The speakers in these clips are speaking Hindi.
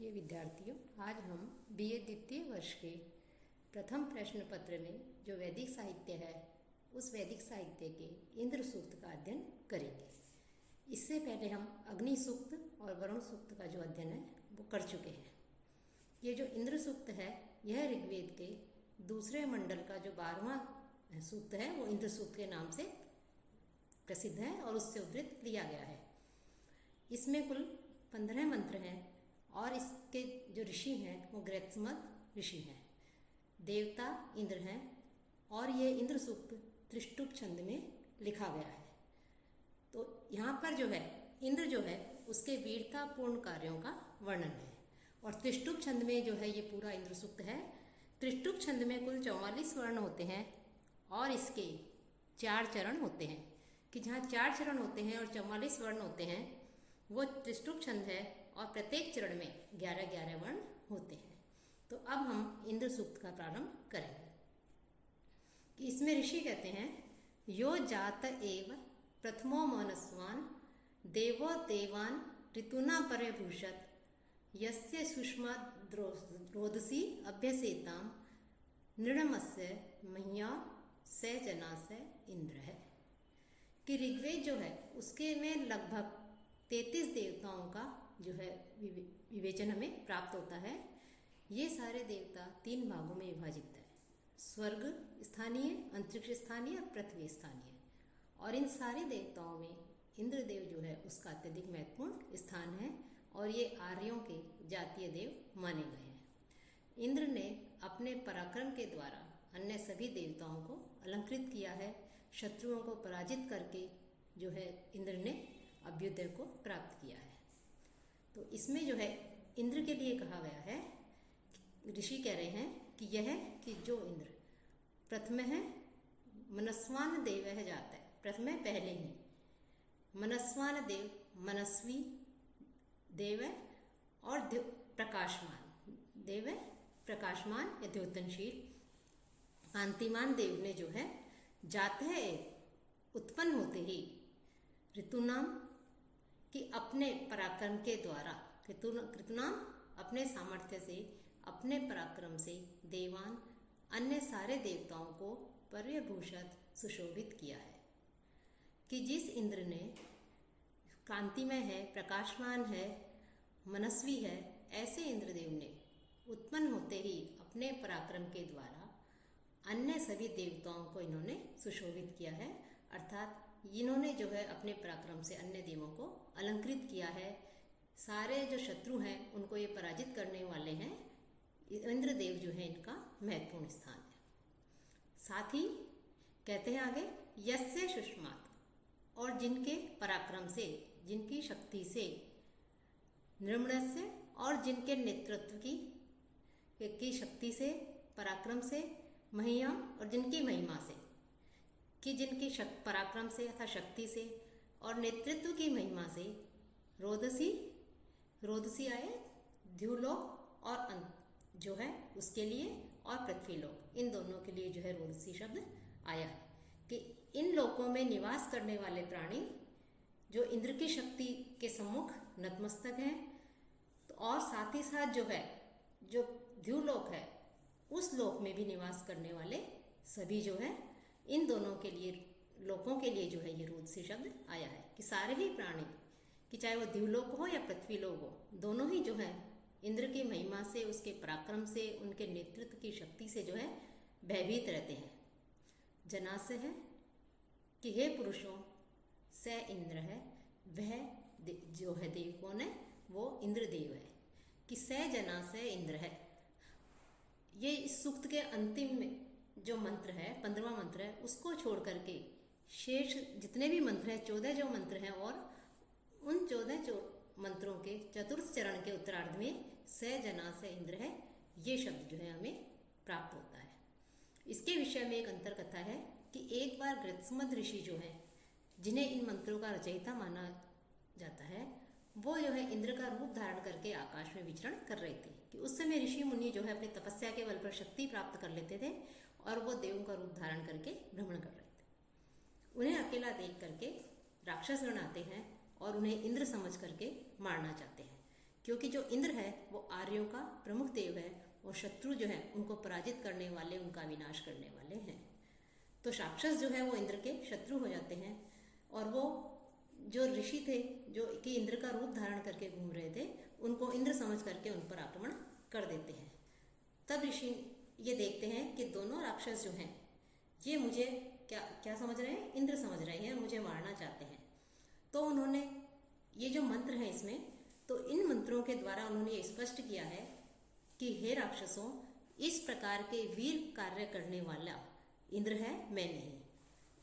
प्रिय विद्यार्थियों, आज हम बीए द्वितीय वर्ष के प्रथम प्रश्न पत्र में जो वैदिक साहित्य है उस वैदिक साहित्य के इंद्र सूक्त का अध्ययन करेंगे। इससे पहले हम अग्नि सूक्त और वरुण सूक्त का जो अध्ययन है वो कर चुके हैं। ये जो इंद्र सूक्त है यह ऋग्वेद के दूसरे मंडल का जो 12वां सूक्त है वो इंद्र सूक्त के नाम से प्रसिद्ध है और उससे उद्धृत लिया गया है। इसमें कुल 15 मंत्र हैं और इसके जो ऋषि हैं वो गृत्समद ऋषि हैं। देवता इंद्र हैं और ये इंद्र सूक्त त्रिष्टुप छंद में लिखा गया है। तो यहाँ पर जो है इंद्र जो है उसके वीरतापूर्ण कार्यों का वर्णन है और त्रिष्टुप छंद में जो है ये पूरा इंद्र सूक्त है। त्रिष्टुप छंद में कुल 44 वर्ण होते हैं और इसके 4 चरण होते हैं कि जहाँ 4 चरण होते हैं और 44 वर्ण होते हैं वो त्रिष्टुप छंद है और प्रत्येक चरण में 11-11 वर्ण होते हैं। तो अब हम इंद्र सूक्त का प्रारंभ करेंगे कि इसमें ऋषि कहते हैं यो जात एव प्रथमो मनस्वान देवो देवान ऋतुना परे भूषत यस्य सुष्मा रोदसी अभ्यसेताम नृणमस्य मह्या स जना स इंद्र है कि ऋग्वेद जो है उसके में लगभग 33 देवताओं का जो है विवेचन हमें प्राप्त होता है। ये सारे देवता 3 भागों में विभाजित है, स्वर्ग स्थानीय, अंतरिक्ष स्थानीय और पृथ्वी स्थानीय। और इन सारे देवताओं में इंद्रदेव जो है उसका अत्यधिक महत्वपूर्ण स्थान है और ये आर्यों के जातीय देव माने गए हैं। इंद्र ने अपने पराक्रम के द्वारा अन्य सभी देवताओं को अलंकृत किया है। शत्रुओं को पराजित करके जो है इंद्र ने अभ्युदय को प्राप्त किया है। तो इसमें जो है इंद्र के लिए कहा गया है, ऋषि कह रहे हैं कि यह कि जो इंद्र प्रथम है मनस्वान देव है जाता है, प्रथम है पहले ही मनस्वान देव मनस्वी देव है और प्रकाशमान देव है, प्रकाशमान या द्योतनशील कांतिमान देव ने जो है जाते है उत्पन्न होते ही ऋतुनाम कि अपने पराक्रम के द्वारा ऋतुनाम अपने सामर्थ्य से अपने पराक्रम से देवान अन्य सारे देवताओं को पर्यभूषित सुशोभित किया है कि जिस इंद्र ने कांतिमय है, प्रकाशमान है, मनस्वी है, ऐसे इंद्रदेव ने उत्पन्न होते ही अपने पराक्रम के द्वारा अन्य सभी देवताओं को इन्होंने सुशोभित किया है। अर्थात इन्होंने जो है अपने पराक्रम से अन्य देवों को अलंकृत किया है। सारे जो शत्रु हैं उनको ये पराजित करने वाले हैं। इंद्रदेव जो है इनका महत्वपूर्ण स्थान है। साथ ही कहते हैं आगे यस्य सुष्मात्, और जिनके पराक्रम से, जिनकी शक्ति से, नृम्णस्य और जिनके नेतृत्व की शक्ति से, पराक्रम से, महिया और जिनकी महिमा से, कि जिनकी पराक्रम से अथवा शक्ति से और नेतृत्व की महिमा से रोदसी आए द्युलोक और जो है उसके लिए और पृथ्वीलोक, इन दोनों के लिए जो है रोदसी शब्द आया है कि इन लोकों में निवास करने वाले प्राणी जो इंद्र की शक्ति के सम्मुख नतमस्तक हैं। तो और साथ ही साथ जो है जो द्युलोक है उस लोक में भी निवास करने वाले सभी जो है इन दोनों के लिए, लोकों के लिए जो है ये रोदसी शब्द आया है कि सारे ही प्राणी कि चाहे वो द्युलोक हो या पृथ्वीलोक हो, दोनों ही जो है इंद्र की महिमा से, उसके पराक्रम से, उनके नेतृत्व की शक्ति से जो है भयभीत रहते हैं। जनास है कि हे पुरुषों स इंद्र है, वह जो है देव कौन है, वो इंद्रदेव है कि स जना से इंद्र है। ये इस सूक्त के अंतिम में जो मंत्र है 15वां मंत्र है उसको छोड़ करके शेष जितने भी मंत्र हैं 14 जो मंत्र हैं और उन 14 मंत्रों के चतुर्थ चरण के उत्तरार्ध में स जना से इंद्र है ये शब्द जो है हमें प्राप्त होता है। इसके विषय में एक अंतर कथा है कि एक बार गृत्समद ऋषि जो है जिन्हें इन मंत्रों का रचयिता माना जाता है वो जो है इंद्र का रूप धारण करके आकाश में विचरण कर रहे थे कि उस समय ऋषि मुनि जो है अपनी तपस्या के बल पर शक्ति प्राप्त कर लेते थे और वो देवों का रूप धारण करके भ्रमण कर रहे थे। उन्हें अकेला देख करके राक्षसगण आते हैं और उन्हें इंद्र समझ करके मारना चाहते हैं क्योंकि जो इंद्र है वो आर्यों का प्रमुख देव है और शत्रु जो है उनको पराजित करने वाले, उनका विनाश करने वाले हैं। तो राक्षस जो है वो इंद्र के शत्रु हो जाते हैं और वो जो ऋषि थे जो कि इंद्र का रूप धारण करके घूम रहे थे, उनको इंद्र समझ करके उन पर आक्रमण कर देते हैं। तब ऋषि ये देखते हैं कि दोनों राक्षस जो हैं ये मुझे क्या क्या समझ रहे हैं, इंद्र समझ रहे हैं, मुझे मारना चाहते हैं। तो उन्होंने ये जो मंत्र है इसमें, तो इन मंत्रों के द्वारा उन्होंने ये स्पष्ट किया है कि हे राक्षसों, इस प्रकार के वीर कार्य करने वाला इंद्र है, मैं नहीं।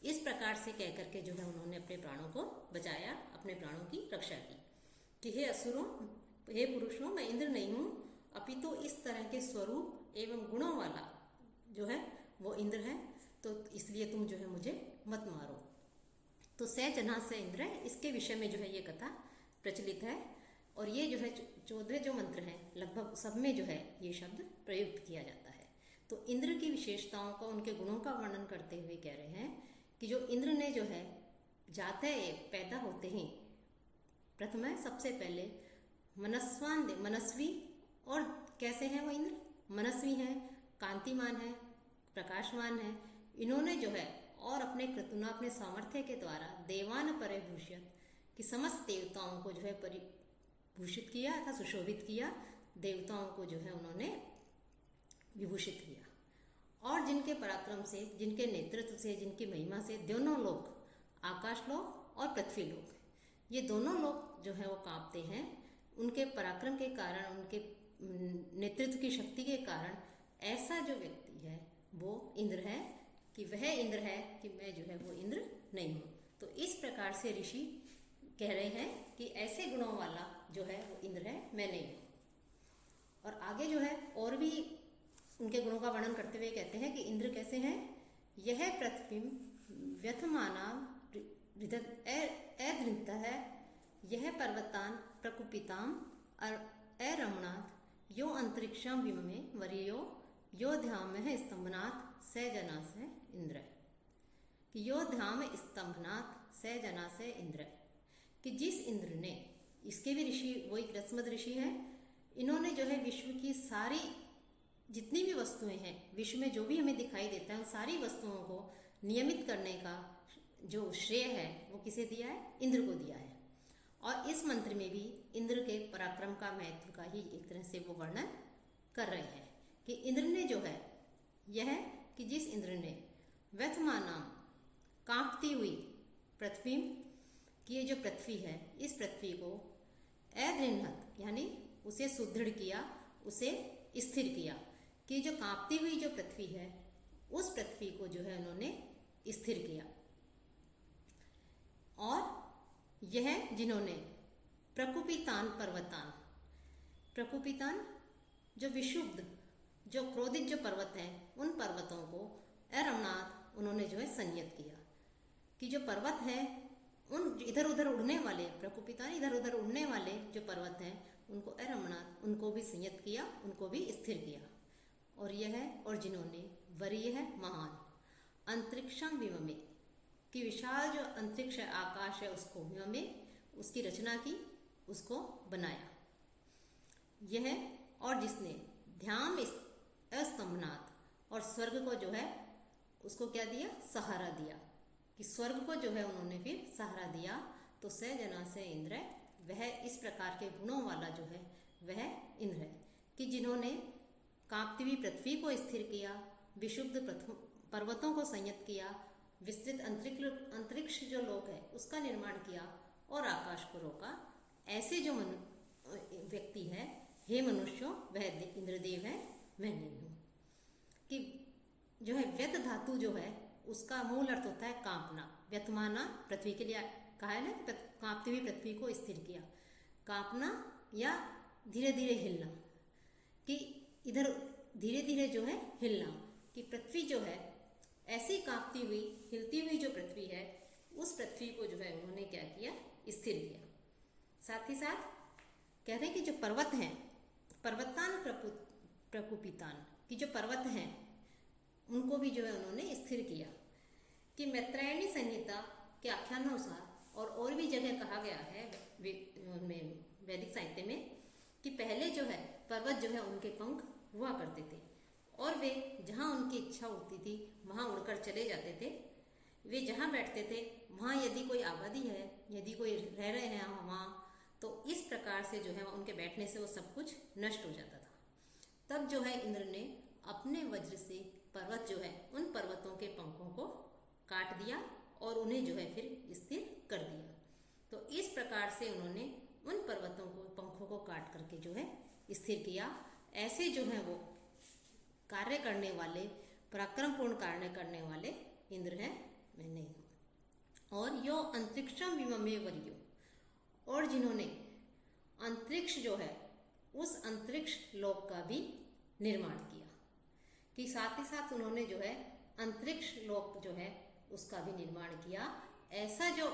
इस प्रकार से कह करके जो है उन्होंने अपने प्राणों को बचाया, अपने प्राणों की रक्षा की कि हे असुरों, हे पुरुषों, मैं इंद्र नहीं हूँ, अपितु इस तरह के स्वरूप एवं गुणों वाला जो है वो इंद्र है, तो इसलिए तुम जो है मुझे मत मारो। तो स जना से इंद्र है, इसके विषय में जो है ये कथा प्रचलित है और ये जो है 14 जो मंत्र हैं लगभग सब में जो है ये शब्द प्रयुक्त किया जाता है। तो इंद्र की विशेषताओं का, उनके गुणों का वर्णन करते हुए कह रहे हैं कि जो इंद्र ने जो है जाते पैदा होते ही प्रथम है सबसे पहले मनस्वी, और कैसे हैं वो इंद्र, मनस्वी हैं, कांतिमान है, प्रकाशमान है। इन्होंने जो है और अपने क्रतुना, अपने सामर्थ्य के द्वारा देवान परिभूषित कि समस्त देवताओं को जो है परिभूषित किया अथवा सुशोभित किया, देवताओं को जो है उन्होंने विभूषित किया। और जिनके पराक्रम से, जिनके नेतृत्व से, जिनकी महिमा से दोनों लोक, आकाश लोक और पृथ्वी लोक, ये दोनों लोक जो है वो कांपते हैं। उनके पराक्रम के कारण, उनके नेतृत्व की शक्ति के कारण ऐसा जो व्यक्ति है वो इंद्र है, कि वह इंद्र है कि मैं जो है वो इंद्र नहीं हूँ। तो इस प्रकार से ऋषि कह रहे हैं कि ऐसे गुणों वाला जो है वो इंद्र है, मैं नहीं हूँ। और आगे जो है और भी उनके गुणों का वर्णन करते हुए कहते हैं कि इंद्र कैसे हैं, यह पृथ्वी व्यथमाना अधृत है, यह पर्वतान प्रकुपिताम अरमणात्, यो अंतरिक्षां विममे वरीयो यो ध्याम स्तंभनाथ स जना से इंद्र, कि यो ध्याम स्तंभनाथ स जना से इंद्र, कि जिस इंद्र ने, इसके भी ऋषि वही कृतसमद ऋषि हैं, इन्होंने जो है विश्व की सारी जितनी भी वस्तुएं हैं, विश्व में जो भी हमें दिखाई देता है उन सारी वस्तुओं को नियमित करने का जो श्रेय है वो किसे दिया है, इंद्र को दिया है। और इस मंत्र में भी इंद्र के पराक्रम का, महत्व का ही एक तरह से वो वर्णन कर रहे हैं कि इंद्र ने जो है, यह कि जिस इंद्र ने व्यथमानाम कांपती हुई पृथ्वी, कि ये जो पृथ्वी है इस पृथ्वी को अदृढ़ यानी उसे सुदृढ़ किया, उसे स्थिर किया, कि जो कांपती हुई जो पृथ्वी है उस पृथ्वी को जो है उन्होंने स्थिर किया। और यह जिन्होंने प्रकुपितान पर्वतान, प्रकुपितान जो विशुद्ध, जो क्रोधित जो पर्वत हैं, उन पर्वतों को अरमनाथ उन्होंने जो है संयत किया, कि जो पर्वत हैं उन इधर उधर उड़ने वाले, प्रकुपितान इधर उधर उड़ने वाले जो पर्वत हैं उनको अरमनाथ, उनको भी संयत किया, उनको भी स्थिर किया। और यह है, और जिन्होंने वरीय है महान, अंतरिक्षम विममे, कि विशाल जो अंतरिक्ष है, आकाश है, उसको विममे उसकी रचना की, उसको बनाया। यह, और जिसने ध्यान अस्तंभनाथ, और स्वर्ग को जो है उसको क्या दिया, सहारा दिया, कि स्वर्ग को जो है उन्होंने फिर सहारा दिया। तो स जना से इंद्र, वह इस प्रकार के गुणों वाला जो है वह इंद्र है, कि जिन्होंने कांपती हुई पृथ्वी को स्थिर किया, विशुद्ध पर्वतों को संयत किया, विस्तृत अंतरिक्ष जो लोक है उसका निर्माण किया और आकाश को रोका। ऐसे जो व्यक्ति है, हे मनुष्यों, वह इंद्रदेव है, मैं नहीं हूँ। कि जो है व्यथ धातु जो है उसका मूल अर्थ होता है कांपना, व्यथमाना, पृथ्वी के लिए कहा है ना, कांपती हुई पृथ्वी को स्थिर किया, कांपना या धीरे धीरे हिलना, कि इधर धीरे धीरे जो है हिलना, कि पृथ्वी जो है ऐसी कांपती हुई, हिलती हुई जो पृथ्वी है उस पृथ्वी को जो है उन्होंने क्या किया, स्थिर किया। साथ ही साथ कहते हैं कि जो पर्वत हैं, पर्वतान प्रकुपितान, कि जो पर्वत हैं उनको भी जो है उन्होंने स्थिर किया। कि मैत्रायणी संहिता के आख्यानानुसार और भी जगह कहा गया है वैदिक साहित्य में, कि पहले जो है पर्वत जो है उनके पंख हुआ करते थे और वे जहाँ उनकी इच्छा होती थी वहाँ उड़कर चले जाते थे। वे जहाँ बैठते थे वहाँ यदि कोई आबादी है, यदि कोई रह रहे हैं वहाँ, तो इस प्रकार से जो है उनके बैठने से वो सब कुछ नष्ट हो जाता था। तब जो है इंद्र ने अपने वज्र से पर्वत जो है उन पर्वतों के पंखों को काट दिया और उन्हें जो है फिर स्थिर कर दिया। तो इस प्रकार से उन्होंने उन पर्वतों को पंखों को काट करके जो है स्थिर किया। ऐसे जो है वो कार्य करने वाले, पराक्रमपूर्ण कार्य करने वाले इंद्र हैं, मैं नहीं हूँ। और यो अंतरिक्षम विममे वर्यो, और जिन्होंने अंतरिक्ष जो है उस अंतरिक्ष लोक का भी निर्माण किया, कि साथ ही साथ उन्होंने जो है अंतरिक्ष लोक जो है उसका भी निर्माण किया। ऐसा जो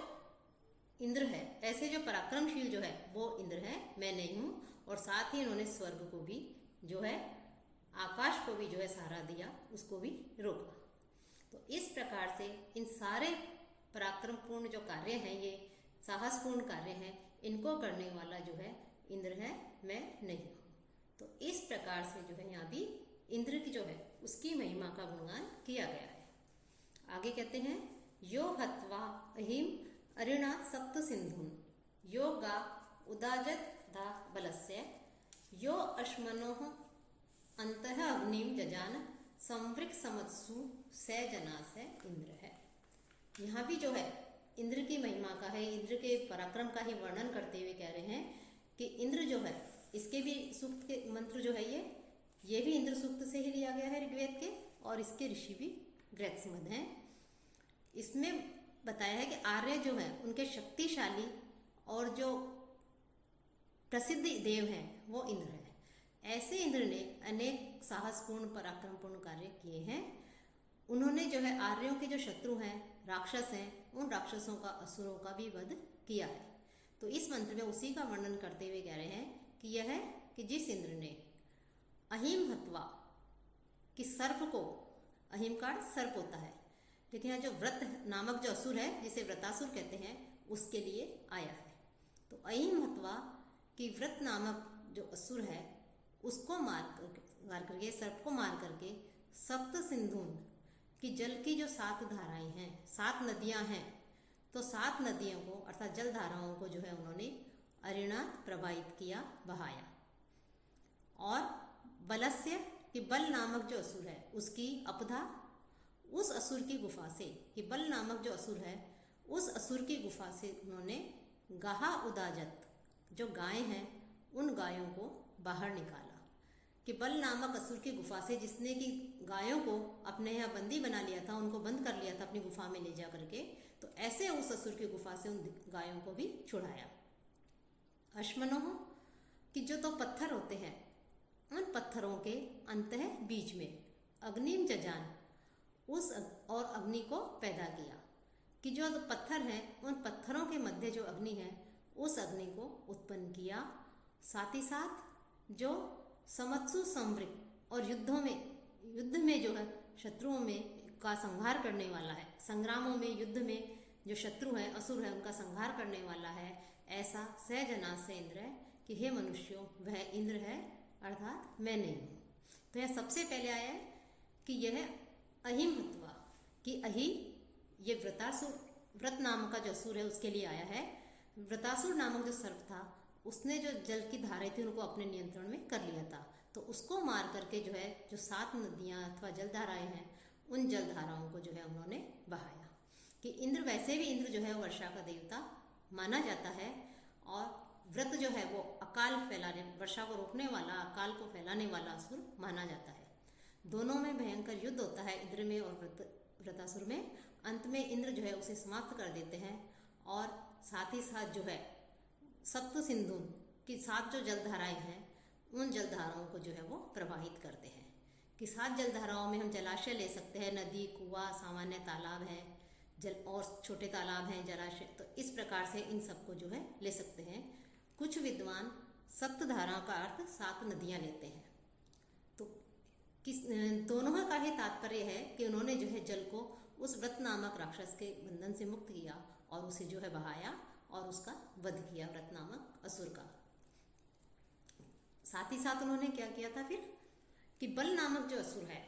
इंद्र है, ऐसे जो पराक्रमशील जो है वो इंद्र है, मैं नहीं हूँ। और साथ ही इन्होंने स्वर्ग को भी जो है, आकाश को भी जो है सहारा दिया, उसको भी रोका। तो इस प्रकार से इन सारे पराक्रमपूर्ण जो कार्य हैं, ये साहसपूर्ण कार्य हैं, इनको करने वाला जो है इंद्र है, मैं नहीं हूँ। तो इस प्रकार से जो है यहाँ भी इंद्र की जो है उसकी महिमा का गुणगान किया गया है। आगे कहते हैं, यो हत्वा अहिम अरिणा सप्त सिंधुन यो गा उदाजत धा बलस्य यो अश्मनोह अंतः अग्निम जजान संवृक समत्सु स जना से इंद्र है। यहाँ भी जो है इंद्र की महिमा का है, इंद्र के पराक्रम का ही वर्णन करते हुए कह रहे हैं कि इंद्र जो है, इसके भी सूक्त के मंत्र जो है ये भी इंद्र सूक्त से ही लिया गया है ऋग्वेद के, और इसके ऋषि भी गृहस्मद हैं। इसमें बताया है कि आर्य जो है उनके शक्तिशाली और जो प्रसिद्ध देव हैं वो इंद्र है। ऐसे इंद्र ने अनेक साहसपूर्ण पराक्रमपूर्ण कार्य किए हैं। उन्होंने जो है आर्यों के जो शत्रु हैं, राक्षस हैं, उन राक्षसों का, असुरों का भी वध किया है। तो इस मंत्र में उसी का वर्णन करते हुए कह रहे हैं कि यह है कि जिस इंद्र ने अहिम हत्वा, कि सर्प को, अहिम का सर्प होता है, लेकिन यहाँ जो व्रत नामक जो असुर है जिसे व्रतासुर कहते हैं उसके लिए आया है। तो अहिम हत्वा कि व्रत नामक जो असुर है उसको मार करके, सर्प को मार करके, सप्त सिंधुन कि जल की जो 7 धाराएं हैं, 7 नदियां हैं, तो 7 नदियों को अर्थात जल धाराओं को जो है उन्होंने अरिणा प्रवाहित किया, बहाया। और बलस्य कि बल नामक जो असुर है उसकी अपधा, उस असुर की गुफा से, कि बल नामक जो असुर है उस असुर की गुफा से उन्होंने गाहा उदाजत, जो गाय हैं उन गायों को बाहर निकाला। कि बल नामक असुर की गुफा से, जिसने की गायों को अपने यहाँ बंदी बना लिया था, उनको बंद कर लिया था अपनी गुफा में ले जा करके, तो ऐसे उस असुर की गुफा से उन गायों को भी छुड़ाया। अश्मनोह कि जो तो पत्थर होते हैं, उन पत्थरों के अंत है बीच में अग्निम जजान, उस और अग्नि को पैदा किया। कि जो पत्थर हैं उन पत्थरों के मध्य जो अग्नि है उस अग्नि को उत्पन्न किया। साथ ही साथ जो समत्सु संवृक, और युद्ध में जो है शत्रुओं में का संहार करने वाला है, संग्रामों में, युद्ध में जो शत्रु है, असुर है, उनका संहार करने वाला है, ऐसा सहजना से इंद्र है कि हे मनुष्यों वह इंद्र है, अर्थात मैं नहीं हूँ। तो यह सबसे पहले आया है कि यह अहिम हत्वा, कि अहि ये व्रतासुर, व्रत नाम का जो असुर है उसके लिए आया है। व्रतासुर नामक जो सर्प था उसने जो जल की धाराएं थी उनको अपने नियंत्रण में कर लिया था, तो उसको मार करके जो है जो 7 नदियां अथवा जलधाराएं हैं उन जलधाराओं को जो है उन्होंने बहाया। कि इंद्र वैसे भी इंद्र जो है वर्षा का देवता माना जाता है, और व्रत जो है वो अकाल फैलाने, वर्षा को रोकने वाला, अकाल को फैलाने वाला असुर माना जाता है। दोनों में भयंकर युद्ध होता है, इंद्र में और व्रतासुर में। अंत में इंद्र जो है उसे समाप्त कर देते हैं, और साथ ही साथ जो है सप्त सिंधु की 7 जो जलधाराएं हैं उन जलधाराओं को जो है वो प्रवाहित करते हैं। कि 7 जलधाराओं में हम जलाशय ले सकते हैं, नदी, कुआं, सामान्य तालाब है, जल और छोटे तालाब हैं, जलाशय, तो इस प्रकार से इन सबको जो है ले सकते हैं। कुछ विद्वान सप्त धारा का अर्थ 7 नदियां लेते हैं। तो दोनों का ही तात्पर्य है कि उन्होंने जो है जल को उस व्रत नामक राक्षस के बंधन से मुक्त किया और उसे जो है बहाया और उसका वध किया, व्रत नामक असुर का। साथ ही साथ उन्होंने क्या किया था फिर कि बल नामक जो असुर है,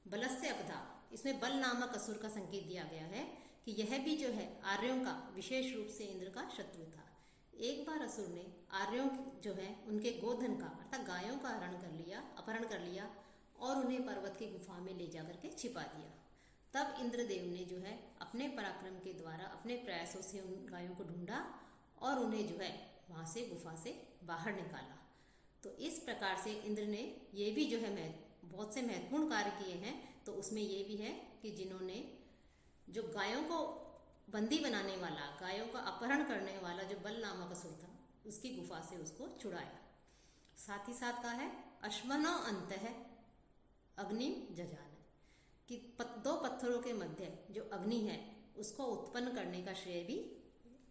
बलस्य अपधा, इसमें बल नामक असुर का संकेत दिया गया है कि यह भी जो है आर्यों का विशेष रूप से इंद्र का शत्रु था। एक बार असुर ने आर्यों जो है उनके गोधन का अर्थात गायों का अपहरण कर लिया और उन्हें पर्वत की गुफा में ले जाकर के छिपा दिया। तब इंद्रदेव ने जो है अपने पराक्रम के द्वारा अपने प्रयासों से उन गायों को ढूंढा और उन्हें जो है वहां से गुफा से बाहर निकाला। तो इस प्रकार से इंद्र ने ये भी जो है बहुत से महत्वपूर्ण कार्य किए हैं। तो उसमें ये भी है कि जिन्होंने जो गायों को बंदी बनाने वाला, गायों का अपहरण करने वाला जो बल नामक असुर था, उसकी गुफा से उसको छुड़ाया। साथ ही साथ कहा है अश्वनो अंतः अग्नि जजान, कि दो पत्थरों के मध्य जो अग्नि है उसको उत्पन्न करने का श्रेय भी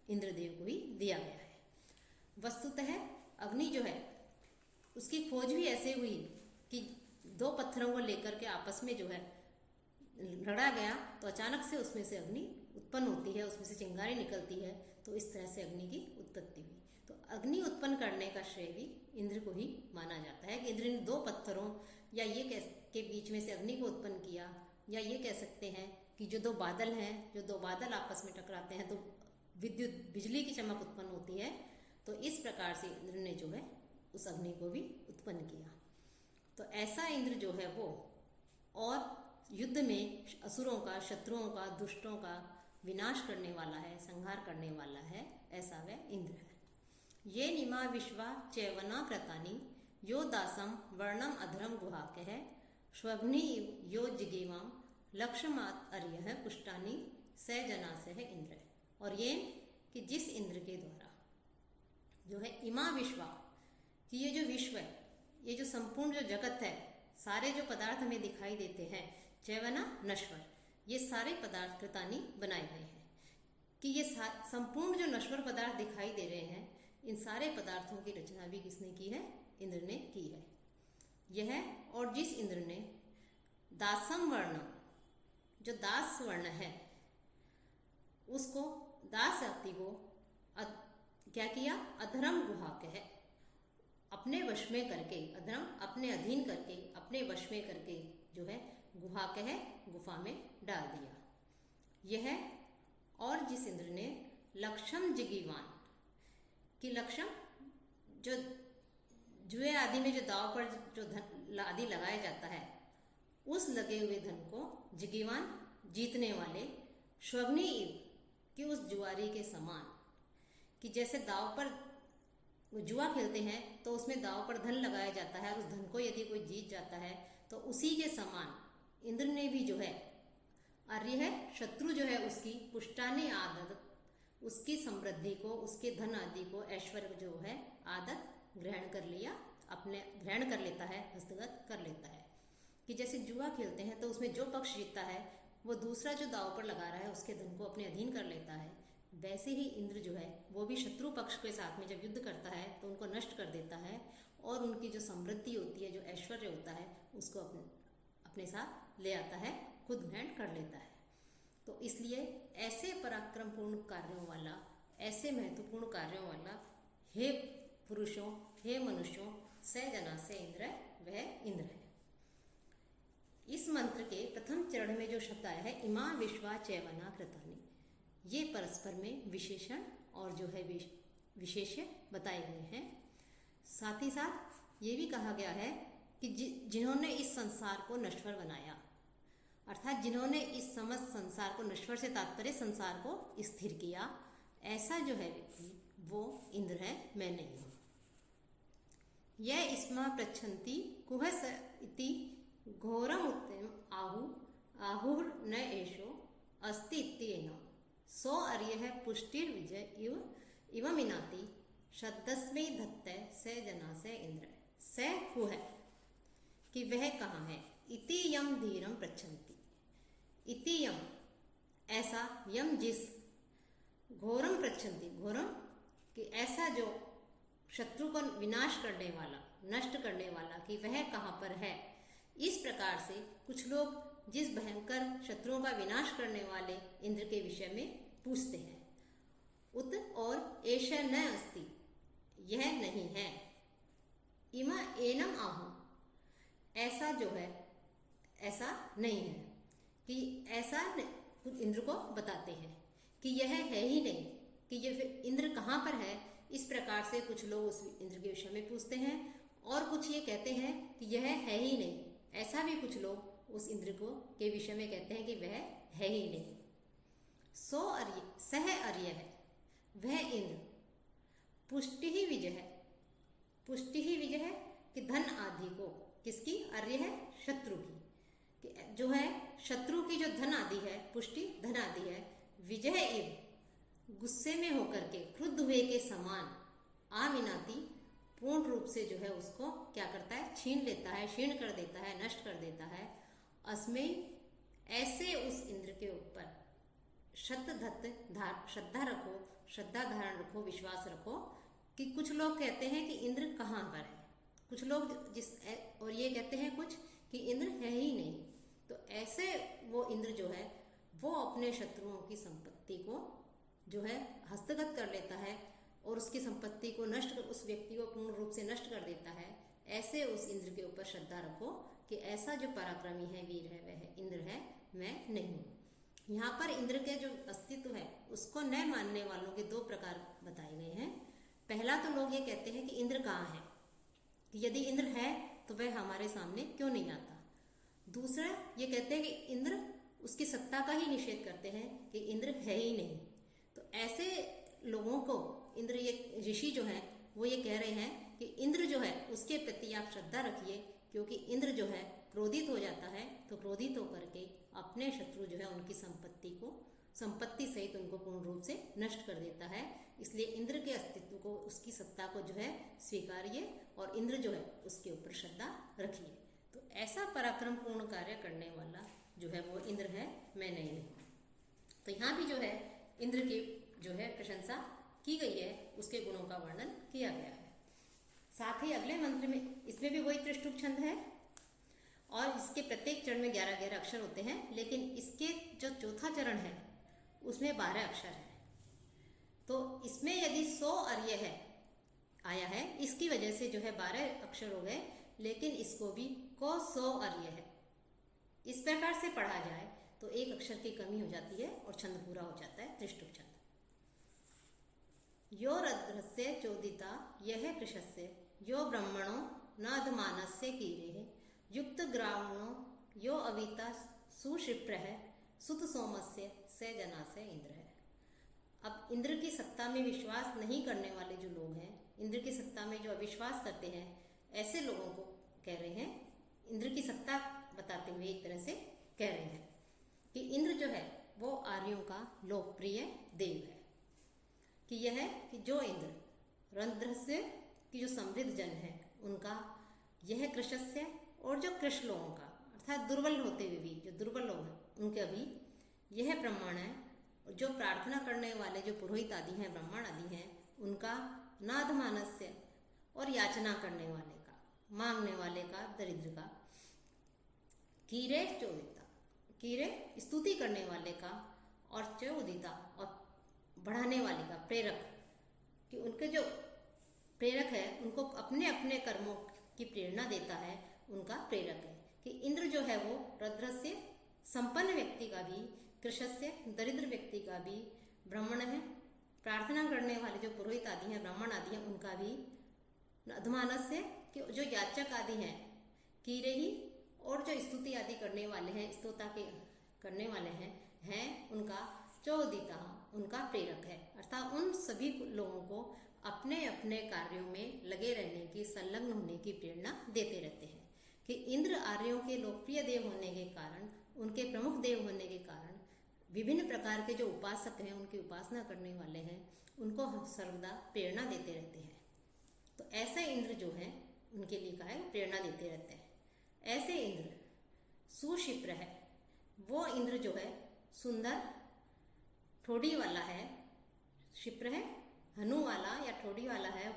इंद्रदेव को ही दिया गया है। वस्तुतः अग्नि जो है उसकी खोज भी ऐसे हुई कि दो पत्थरों को लेकर के आपस में जो है लड़ा गया तो अचानक से उसमें से अग्नि उत्पन्न होती है, उसमें से चिंगारी निकलती है। तो इस तरह से अग्नि की उत्पत्ति हुई। तो अग्नि उत्पन्न करने का श्रेय भी इंद्र को ही माना जाता है कि इंद्र ने दो पत्थरों या ये के बीच में से अग्नि को उत्पन्न किया, या ये कह सकते हैं कि जो दो बादल हैं, जो दो बादल आपस में टकराते हैं तो विद्युत बिजली की चमक उत्पन्न होती है। तो इस प्रकार से इंद्र ने जो है उस अग्नि को भी उत्पन्न किया। तो ऐसा इंद्र जो है वो और युद्ध में असुरों का, शत्रुओं का, दुष्टों का विनाश करने वाला है, संहार करने वाला है, ऐसा वह इंद्र है। ये निमा विश्वा चैवना कृतानि यो दासम वर्णम अधरम गुहाकः स्वग्नि यो जिगेवाम लक्ष्यमात् अर्यः पुष्टानि स जनासः इंद्र। और ये कि जिस इंद्र के द्वारा जो है इमा विश्वा, कि ये जो विश्व है, ये जो संपूर्ण जो जगत है, सारे जो पदार्थ हमें दिखाई देते हैं, चैवना नश्वर, ये सारे पदार्थ कृतानि बनाए गए हैं। कि ये संपूर्ण जो नश्वर पदार्थ दिखाई दे रहे हैं, इन सारे पदार्थों की रचना भी किसने की है? इंद्र ने की है। यह और जिस इंद्र ने दासम वर्ण, जो दास वर्ण है, उसको दास जाति को क्या किया? अधरम गुहाकः, अपने वश में करके, अधरम अपने अधीन करके, अपने वश में करके जो है गुहाकः गुफा में डाल दिया। यह और जिस इंद्र ने लक्षम जिगीवान, कि लक्षम जो जुए आदि में जो दाव पर जो धन आदि लगाया जाता है, उस लगे हुए धन को जिगीवान जीतने वाले, स्वग्नि इव, कि उस जुआरी के समान, कि जैसे दाव पर जुआ खेलते हैं तो उसमें दाव पर धन लगाया जाता है और उस धन को यदि कोई जीत जाता है तो उसी के समान इंद्र ने भी जो है आर्य है शत्रु जो है उसकी पुष्टानी आदत, उसकी समृद्धि को, उसके धन आदि को, ऐश्वर्य जो है आदत ग्रहण कर लिया, अपने ग्रहण कर लेता है, हस्तगत कर लेता है। कि जैसे जुआ खेलते हैं तो उसमें जो पक्ष जीतता है वो दूसरा जो दाव पर लगा रहा है उसके धन को अपने अधीन कर लेता है। वैसे ही इंद्र जो है वो भी शत्रु पक्ष के साथ में जब युद्ध करता है तो उनको नष्ट कर देता है और उनकी जो समृद्धि होती है, जो ऐश्वर्य होता है, उसको अपने साथ ले आता है, खुद ग्रहण कर लेता है। तो इसलिए ऐसे पराक्रमपूर्ण कार्यों वाला, ऐसे महत्वपूर्ण कार्यों वाला हे पुरुषों, हे मनुष्यों, स जना से इंद्र, वह इंद्र है। इस मंत्र के प्रथम चरण में जो शब्द आया है इमा विश्वा चैवना कृतानि, ये परस्पर में विशेषण और जो है विशेष्य बताए गए हैं। साथ ही साथ ये भी कहा गया है कि जिन्होंने इस संसार को नश्वर बनाया, अर्थात जिन्होंने इस समस्त संसार को, नश्वर से तात्पर्य संसार को स्थिर किया, ऐसा जो है व्यक्ति वो इंद्र है, मैं नहीं हूं। यह इस्मा प्रच्छन्ति कुहस इति घोरम उत्तम आहुर न एषो अस्ति इत्येन सो अर्यः पुष्टिर विजय इव मिनाति शब्दस्मै धत्ते स जना से इंद्र। स हु है कि वह कहाँ है? इति यम धीरम प्रच्छन्ति, इति यम ऐसा, यम जिस, घोरम प्रच्छन्ति घोरम कि ऐसा जो शत्रु को विनाश करने वाला, नष्ट करने वाला, कि वह कहाँ पर है। इस प्रकार से कुछ लोग जिस भयंकर शत्रुओं का विनाश करने वाले इंद्र के विषय में पूछते हैं। उत और एष न अस्ति, यह नहीं है, इमा एनम आहु, ऐसा जो है ऐसा नहीं है, कि ऐसा इंद्र को बताते हैं कि यह है ही नहीं, कि ये इंद्र कहाँ पर है। इस प्रकार से कुछ लोग उस इंद्र के विषय में पूछते हैं, और कुछ ये कहते हैं कि यह है ही नहीं, ऐसा भी कुछ लोग उस इंद्र को के विषय में कहते हैं कि वह है ही नहीं। सो अर्य सह अर्य है, वह इंद्र पुष्टि ही विजय है, पुष्टि ही विजय है कि धन आदि को, किसकी, अर्य है शत्रु की, कि जो है शत्रु की जो धन आदि है, पुष्टि धन आदि है, विजय इव गुस्से में होकर के क्रुद्ध हुए के समान, आमिनाती पूर्ण रूप से जो है उसको क्या करता है, छीन लेता है, क्षीण कर देता है, नष्ट कर देता है। अस्मै ऐसे उस इंद्र के ऊपर श्रद्धा रखो, श्रद्धा धारण रखो, विश्वास रखो। कि कुछ लोग कहते हैं कि इंद्र कहाँ पर है, कुछ लोग और ये कहते हैं कुछ कि इंद्र है ही नहीं। तो ऐसे वो इंद्र जो है वो अपने शत्रुओं की संपत्ति को जो है हस्तगत कर लेता है और उसकी संपत्ति को नष्ट कर, उस व्यक्ति को पूर्ण रूप से नष्ट कर देता है। ऐसे उस इंद्र के ऊपर श्रद्धा रखो कि ऐसा जो पराक्रमी है, वीर है, वह इंद्र है, मैं नहीं हूँ। यहाँ पर इंद्र के जो अस्तित्व है उसको न मानने वालों के दो प्रकार बताए गए हैं। पहला तो लोग ये कहते हैं कि इंद्र कहाँ है, कि यदि इंद्र है तो वह हमारे सामने क्यों नहीं आता। दूसरा ये कहते हैं कि इंद्र, उसकी सत्ता का ही निषेध करते हैं कि इंद्र है ही नहीं। तो ऐसे लोगों को इंद्र, ये ऋषि जो है वो ये कह रहे हैं कि इंद्र जो है उसके प्रति आप श्रद्धा रखिए, क्योंकि इंद्र जो है क्रोधित हो जाता है तो क्रोधित होकर के अपने शत्रु जो है उनकी संपत्ति सहित उनको पूर्ण रूप से नष्ट कर देता है। इसलिए इंद्र के अस्तित्व को, उसकी सत्ता को जो है स्वीकारिए और इंद्र जो है उसके ऊपर श्रद्धा रखिए। तो ऐसा पराक्रम पूर्ण कार्य करने वाला जो है वो इंद्र है, मैं नहीं हूँ। तो यहाँ भी जो है इंद्र की जो है प्रशंसा की गई है, उसके गुणों का वर्णन किया गया है। साथ ही अगले मंत्र में, इसमें भी वही त्रिष्टुप छंद है और इसके प्रत्येक चरण में 11-11 अक्षर होते हैं, लेकिन इसके जो चौथा चरण है उसमें 12 अक्षर है। तो इसमें यदि 100 अर्य है आया है, इसकी वजह से जो है 12 अक्षर हो गए, लेकिन इसको भी को 100 अर्य है इस प्रकार से पढ़ा जाए तो एक अक्षर की कमी हो जाती है और छंद पूरा हो जाता है, त्रिष्टुप छंद। यो रध्रस्य चोदिता यह कृशस्य, यो ब्रह्मणो नाधमानस्य कीरे, युक्त ग्रामणो यो अविता सुशिप्र है, सुत सोमस्य से जना से इंद्र है। अब इंद्र की सत्ता में विश्वास नहीं करने वाले जो लोग हैं, इंद्र की सत्ता में जो अविश्वास करते हैं, ऐसे लोगों को कह रहे हैं, इंद्र की सत्ता बताते हुए एक तरह से कह रहे हैं कि इंद्र जो है वो आर्यों का लोकप्रिय देव है। कि यह है कि जो इंद्र रंध्रस्य की जो समृद्ध जन है उनका, यह कृशस्य और जो कृश लोगों का, अर्थात दुर्बल होते हुए भी जो दुर्बल लोग हैं उनके भी यह प्रमाण है। जो प्रार्थना करने वाले जो पुरोहित आदि हैं, ब्राह्मण आदि हैं, उनका नाधमानस्य और याचना करने वाले का, मांगने वाले का, दरिद्र का, कीरे चोदिता, कीरे स्तुति करने वाले का, और चोदिता और बढ़ाने वाले का, प्रेरक, कि उनके जो प्रेरक है उनको अपने अपने कर्मों की प्रेरणा देता है, उनका प्रेरक है। कि इंद्र जो है वो रध्रस्य संपन्न व्यक्ति का भी, कृशस्य दरिद्र व्यक्ति का भी, ब्राह्मण है प्रार्थना करने वाले जो पुरोहित आदि हैं, ब्राह्मण आदि हैं, उनका भी, अधमानस्य कि जो याचक आदि हैं, कीरे ही और जो स्तुति आदि करने वाले हैं, स्तोता के करने वाले हैं उनका, चोदिता उनका प्रेरक है। अर्थात उन सभी लोगों को अपने अपने कार्यों में लगे रहने की, संलग्न होने की प्रेरणा देते रहते हैं। कि इंद्र आर्यों के लोकप्रिय देव होने के कारण, उनके प्रमुख देव होने के कारण, विभिन्न प्रकार के जो उपासक हैं, उनकी उपासना करने वाले हैं, उनको सर्वदा प्रेरणा देते रहते हैं। तो ऐसे इंद्र जो है उनके लिए कहा है प्रेरणा देते रहते हैं। ऐसे इंद्र सुशिप्र है, वो इंद्र जो है सुंदर ठोड़ी वाला है, शिप्र है हनु वाला या ठोड़ी वाला है,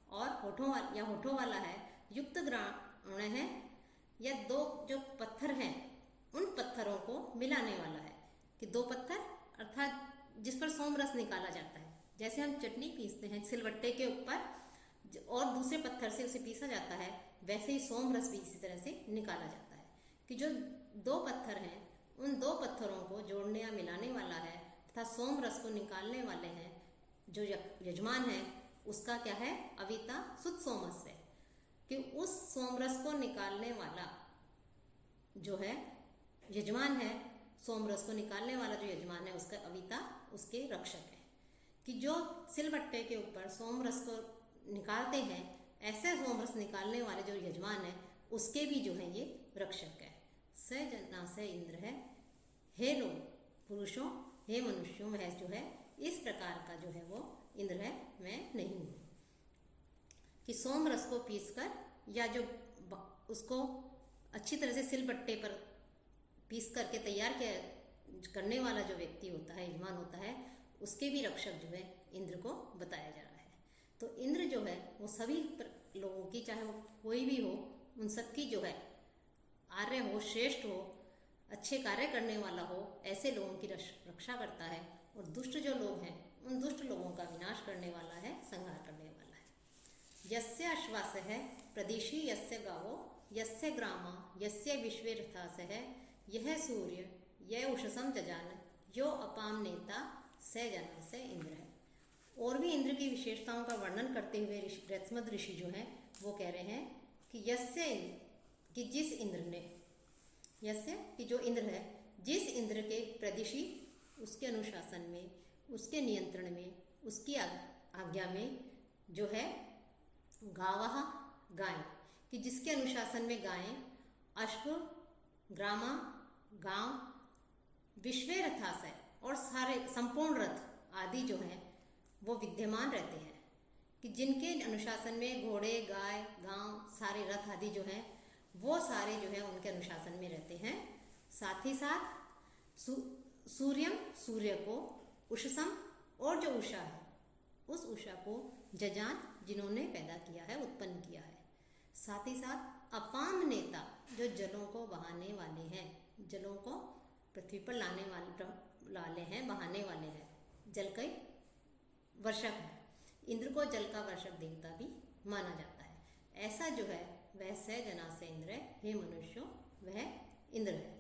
और होठों वाला है, युक्त ग्राण है या दो जो पत्थर हैं उन पत्थरों को मिलाने वाला है। कि दो पत्थर अर्थात जिस पर सोम रस निकाला जाता है, जैसे हम चटनी पीसते हैं सिलबट्टे के ऊपर, और दूसरे पत्थर से उसे पीसा जाता है, वैसे ही सोम रस भी इसी तरह से निकाला जाता है कि जो दो पत्थर हैं उन दो पत्थरों को जोड़ने या मिलाने वाला है तथा सोम रस को निकालने वाले हैं जो यजमान है, उसका क्या है, अविता सुत सोमस है कि उस सोम रस को निकालने वाला जो है यजमान है, सोम रस को निकालने वाला जो यजमान है उसका अविता उसके रक्षक है। कि जो सिलबट्टे के ऊपर सोम रस को निकालते हैं, ऐसे सोम रस निकालने वाले जो यजमान है उसके भी जो है ये रक्षक है। स जना से इंद्र है, हे लोग पुरुषों, हे मनुष्यों, वह जो है इस प्रकार का जो है वो इंद्र है, मैं नहीं हूँ। कि सोम रस को पीसकर या जो उसको अच्छी तरह से सिलबट्टे पर पीस करके तैयार करने वाला जो व्यक्ति होता है, यजमान होता है, उसके भी रक्षक जो है इंद्र को बताया जा रहा है। तो इंद्र जो है वो सभी लोगों की, चाहे वो कोई भी हो, उन सबकी जो है आर्य हो, श्रेष्ठ हो, अच्छे कार्य करने वाला हो, ऐसे लोगों की रक्षा करता है। और दुष्ट जो लोग हैं उन दुष्ट लोगों का विनाश करने वाला है, संहार करने वाला है। यस्य अश्वास है प्रदिशि यस्य गावो यस्य ग्रामा यस्य विश्वेरथास है, यह सूर्य यह उषसम जजान यो अपाम नेता से जना से इंद्र है। और भी इंद्र की विशेषताओं का वर्णन करते हुए रत्मद ऋषि जो हैं वो कह रहे हैं कि यस्य, कि जिस इंद्र ने, यस्य कि जो इंद्र है, जिस इंद्र के प्रदिशि उसके अनुशासन में, उसके नियंत्रण में, उसकी आज्ञा में जो है गावः गाय, कि जिसके अनुशासन में गायें, अश्व, ग्रामा गांव, विश्वे रथास है और सारे संपूर्ण रथ आदि जो हैं वो विद्यमान रहते हैं। कि जिनके अनुशासन में घोड़े, गाय, गांव, सारे रथ आदि जो हैं वो सारे जो है उनके अनुशासन में रहते हैं। साथ ही साथ सूर्यम, सूर्य को, उषसम और जो उषा है उस उषा को, जजान जिन्होंने पैदा किया है, उत्पन्न किया है। साथ ही साथ अपाम नेता जो जलों को बहाने वाले हैं, जलों को पृथ्वी पर लाने वाले हैं, बहाने वाले हैं, जल के वर्षक है। इंद्र को जल का वर्षक देवता भी माना जाता है। ऐसा जो है वह स जना से इंद्र है, हे मनुष्यों, वह इंद्र है।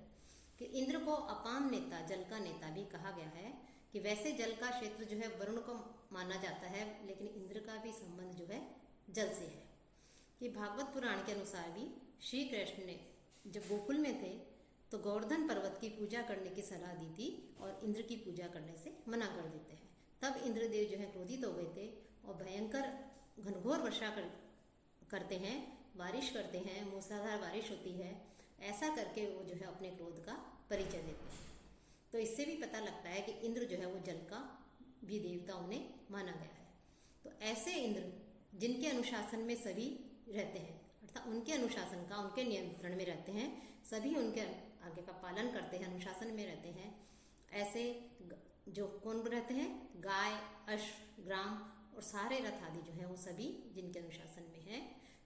कि इंद्र को अपाम नेता, जल का नेता भी कहा गया है। कि वैसे जल का क्षेत्र जो है वरुण को माना जाता है, लेकिन इंद्र का भी संबंध जो है जल से है। कि भागवत पुराण के अनुसार भी श्री कृष्ण ने जब गोकुल में थे तो गोवर्धन पर्वत की पूजा करने की सलाह दी थी और इंद्र की पूजा करने से मना कर देते हैं। तब इंद्रदेव जो है क्रोधित हो गए थे और भयंकर घनघोर वर्षा करते हैं, बारिश करते हैं, मूसलाधार बारिश होती है। ऐसा करके वो जो है अपने क्रोध का परिचय देते हैं। तो इससे भी पता लगता है कि इंद्र जो है वो जल का भी देवता उन्हें माना गया है। तो ऐसे इंद्र जिनके अनुशासन में सभी रहते हैं, अर्थात उनके अनुशासन का, उनके नियंत्रण में रहते हैं, सभी उनके आगे का पालन करते हैं, अनुशासन में रहते हैं। ऐसे जो कौन रहते हैं, गाय, अश्व, ग्राम और सारे रथ आदि जो हैं वो सभी जिनके अनुशासन में हैं,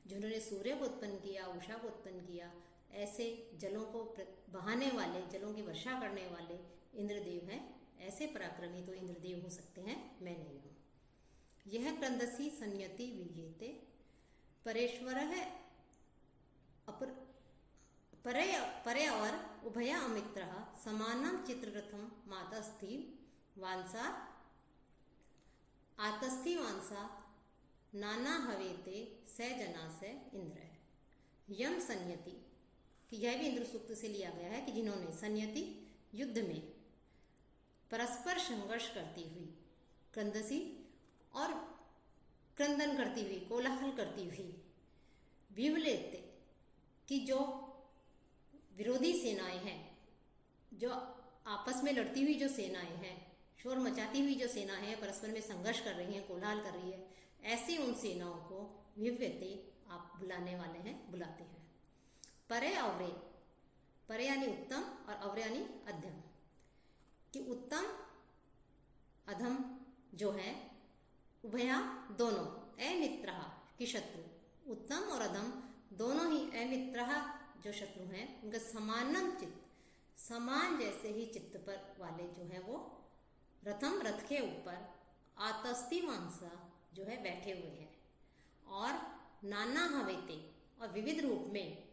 जिन्होंने सूर्य को उत्पन्न किया, उषा को उत्पन्न किया, ऐसे जलों को बहाने वाले, जलों की वर्षा करने वाले इंद्रदेव हैं। ऐसे पराक्रमी तो इंद्रदेव हो सकते हैं, मैं नहीं हूँ। यह क्रंदसी संयति विजेते परेश्वर है अपर परे और उभया अमित्र समानम चित्ररथम मातस्थि वांसा आतस्थि वांसा नाना हवेते स जना से इंद्र है। यम संयति, कि यह भी इंद्र सूक्त से लिया गया है कि जिन्होंने संयति युद्ध में परस्पर संघर्ष करती हुई, क्रंदसी और क्रंदन करती हुई, कोलाहल करती हुई, विवलेते कि जो विरोधी सेनाएं हैं, जो आपस में लड़ती हुई जो सेनाएं हैं, शोर मचाती हुई जो सेना है, परस्पर में संघर्ष कर रही है, कोलाहल कर रही है, ऐसी उन सेनाओं को विव्यते आप बुलाने वाले हैं, बुलाते हैं। परे अवरे, परे यानी उत्तम और अवरे यानी अध्यम, कि उत्तम अधम जो है, उभया दोनों, अमित्रः कि शत्रु, उत्तम और अधम दोनों ही, अमित्रः जो शत्रु हैं उनका समानम चित्त, समान जैसे ही चित्त पर वाले जो है वो रथम, रथ के ऊपर, आतस्ति मांसा जो है बैठे हुए हैं, और नाना हवेते और विविध रूप में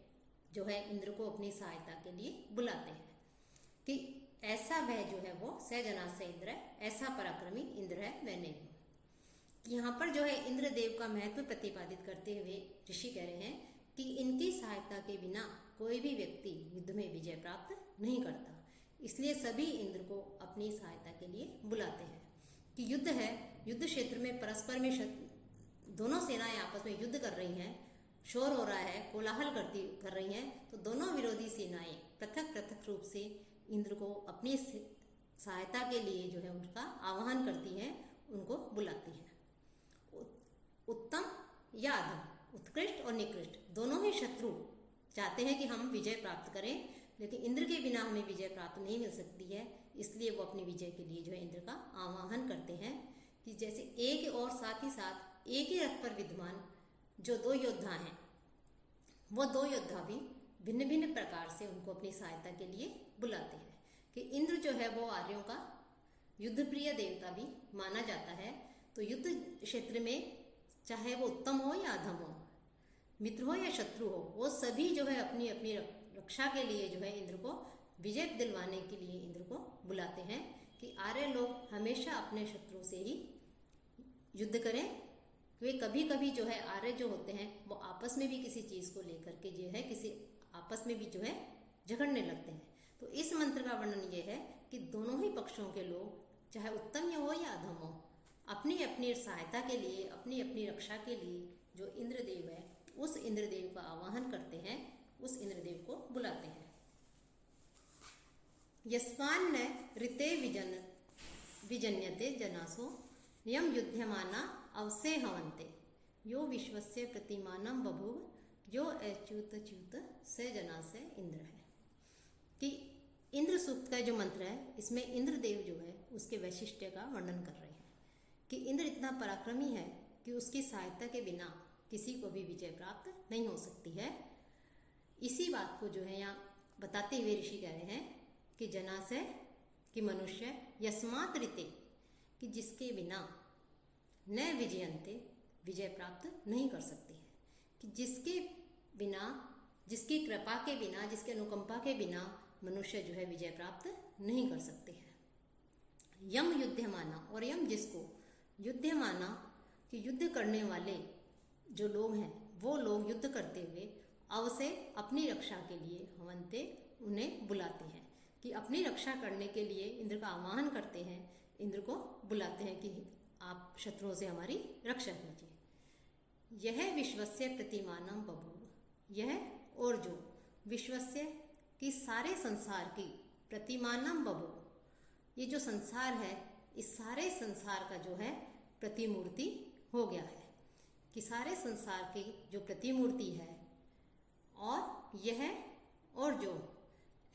जो है इंद्र को अपनी सहायता के लिए बुलाते हैं कि ऐसा वह जो है वो स जनास्य इंद्र है, ऐसा पराक्रमी इंद्र है मैं नहीं हूँ। यहाँ पर जो है इंद्रदेव का महत्व प्रतिपादित करते हुए ऋषि कह रहे हैं कि इनकी सहायता के बिना कोई भी व्यक्ति युद्ध में विजय प्राप्त नहीं करता, इसलिए सभी इंद्र को अपनी सहायता के लिए बुलाते हैं। कि युद्ध है, युद्ध क्षेत्र में परस्पर में दोनों सेनाएं आपस में युद्ध कर रही हैं, शोर हो रहा है, कोलाहल कर रही हैं, तो दोनों विरोधी सेनाएं पृथक पृथक रूप से इंद्र को अपनी सहायता के लिए जो है उनका आह्वान करती हैं, उनको बुलाती हैं। उत्तम या अधम, उत्कृष्ट और निकृष्ट दोनों ही शत्रु चाहते हैं कि हम विजय प्राप्त करें, लेकिन इंद्र के बिना हमें विजय प्राप्त नहीं मिल सकती है, इसलिए वो अपनी विजय के लिए जो है इंद्र का आह्वान करते हैं। कि जैसे एक और साथ ही साथ एक ही रथ पर विद्यमान जो दो योद्धा हैं, वो दो योद्धा भी भिन्न भिन्न प्रकार से उनको अपनी सहायता के लिए बुलाते हैं। कि इंद्र जो है वो आर्यों का युद्ध प्रिय देवता भी माना जाता है, तो युद्ध क्षेत्र में चाहे वो उत्तम हो या अधम हो, मित्र हो या शत्रु हो, वो सभी जो है अपनी अपनी रक्षा के लिए जो है इंद्र को विजय दिलवाने के लिए इंद्र को बुलाते हैं। कि आर्य लोग हमेशा अपने शत्रु से ही युद्ध करें। वे कभी कभी जो है आर्य जो होते हैं वो आपस में भी किसी चीज को लेकर के जो है किसी आपस में भी जो है झगड़ने लगते हैं। तो इस मंत्र का वर्णन ये है कि दोनों ही पक्षों के लोग चाहे उत्तम हो या अधम हो, अपनी अपनी सहायता के लिए, अपनी अपनी रक्षा के लिए जो इंद्रदेव है उस इंद्रदेव का आवाहन करते हैं, उस इंद्रदेव को बुलाते हैं। यस्मान् न ऋते विजन्यते जनासो यम युध्यमाना अवसे हवन्ते यो विश्वस्य प्रतिमानं बभूव यो अच्युतच्युत स जनास्य इंद्र है। कि इंद्र सूक्त का जो मंत्र है इसमें इंद्रदेव जो है उसके वैशिष्ट्य का वर्णन कर रहे हैं कि इंद्र इतना पराक्रमी है कि उसकी सहायता के बिना किसी को भी विजय प्राप्त नहीं हो सकती है। इसी बात को जो है यहाँ बताते हुए ऋषि कह रहे हैं कि जनासय कि मनुष्य यस्मात् ऋते कि जिसके बिना न विजयन्ते विजय प्राप्त नहीं कर सकते हैं। कि जिसके बिना, जिसकी कृपा के बिना, जिसके अनुकंपा के बिना मनुष्य जो है विजय प्राप्त नहीं कर सकते हैं। यम युध्यमाना, और यम जिसको युध्यमाना कि युद्ध करने वाले जो लोग हैं वो लोग युद्ध करते हुए अवसे अपनी रक्षा के लिए हवन्ते उन्हें बुलाते हैं। कि अपनी रक्षा करने के लिए इंद्र का आह्वान करते हैं, इंद्र को बुलाते हैं कि आप शत्रुओं से हमारी रक्षा कीजिए। यह विश्वस्य प्रतिमानम बभूव, यह और जो विश्वस्य कि सारे संसार की प्रतिमानम बभूव, ये जो संसार है इस सारे संसार का जो है प्रतिमूर्ति हो गया है। कि सारे संसार की जो प्रतिमूर्ति है और यह और जो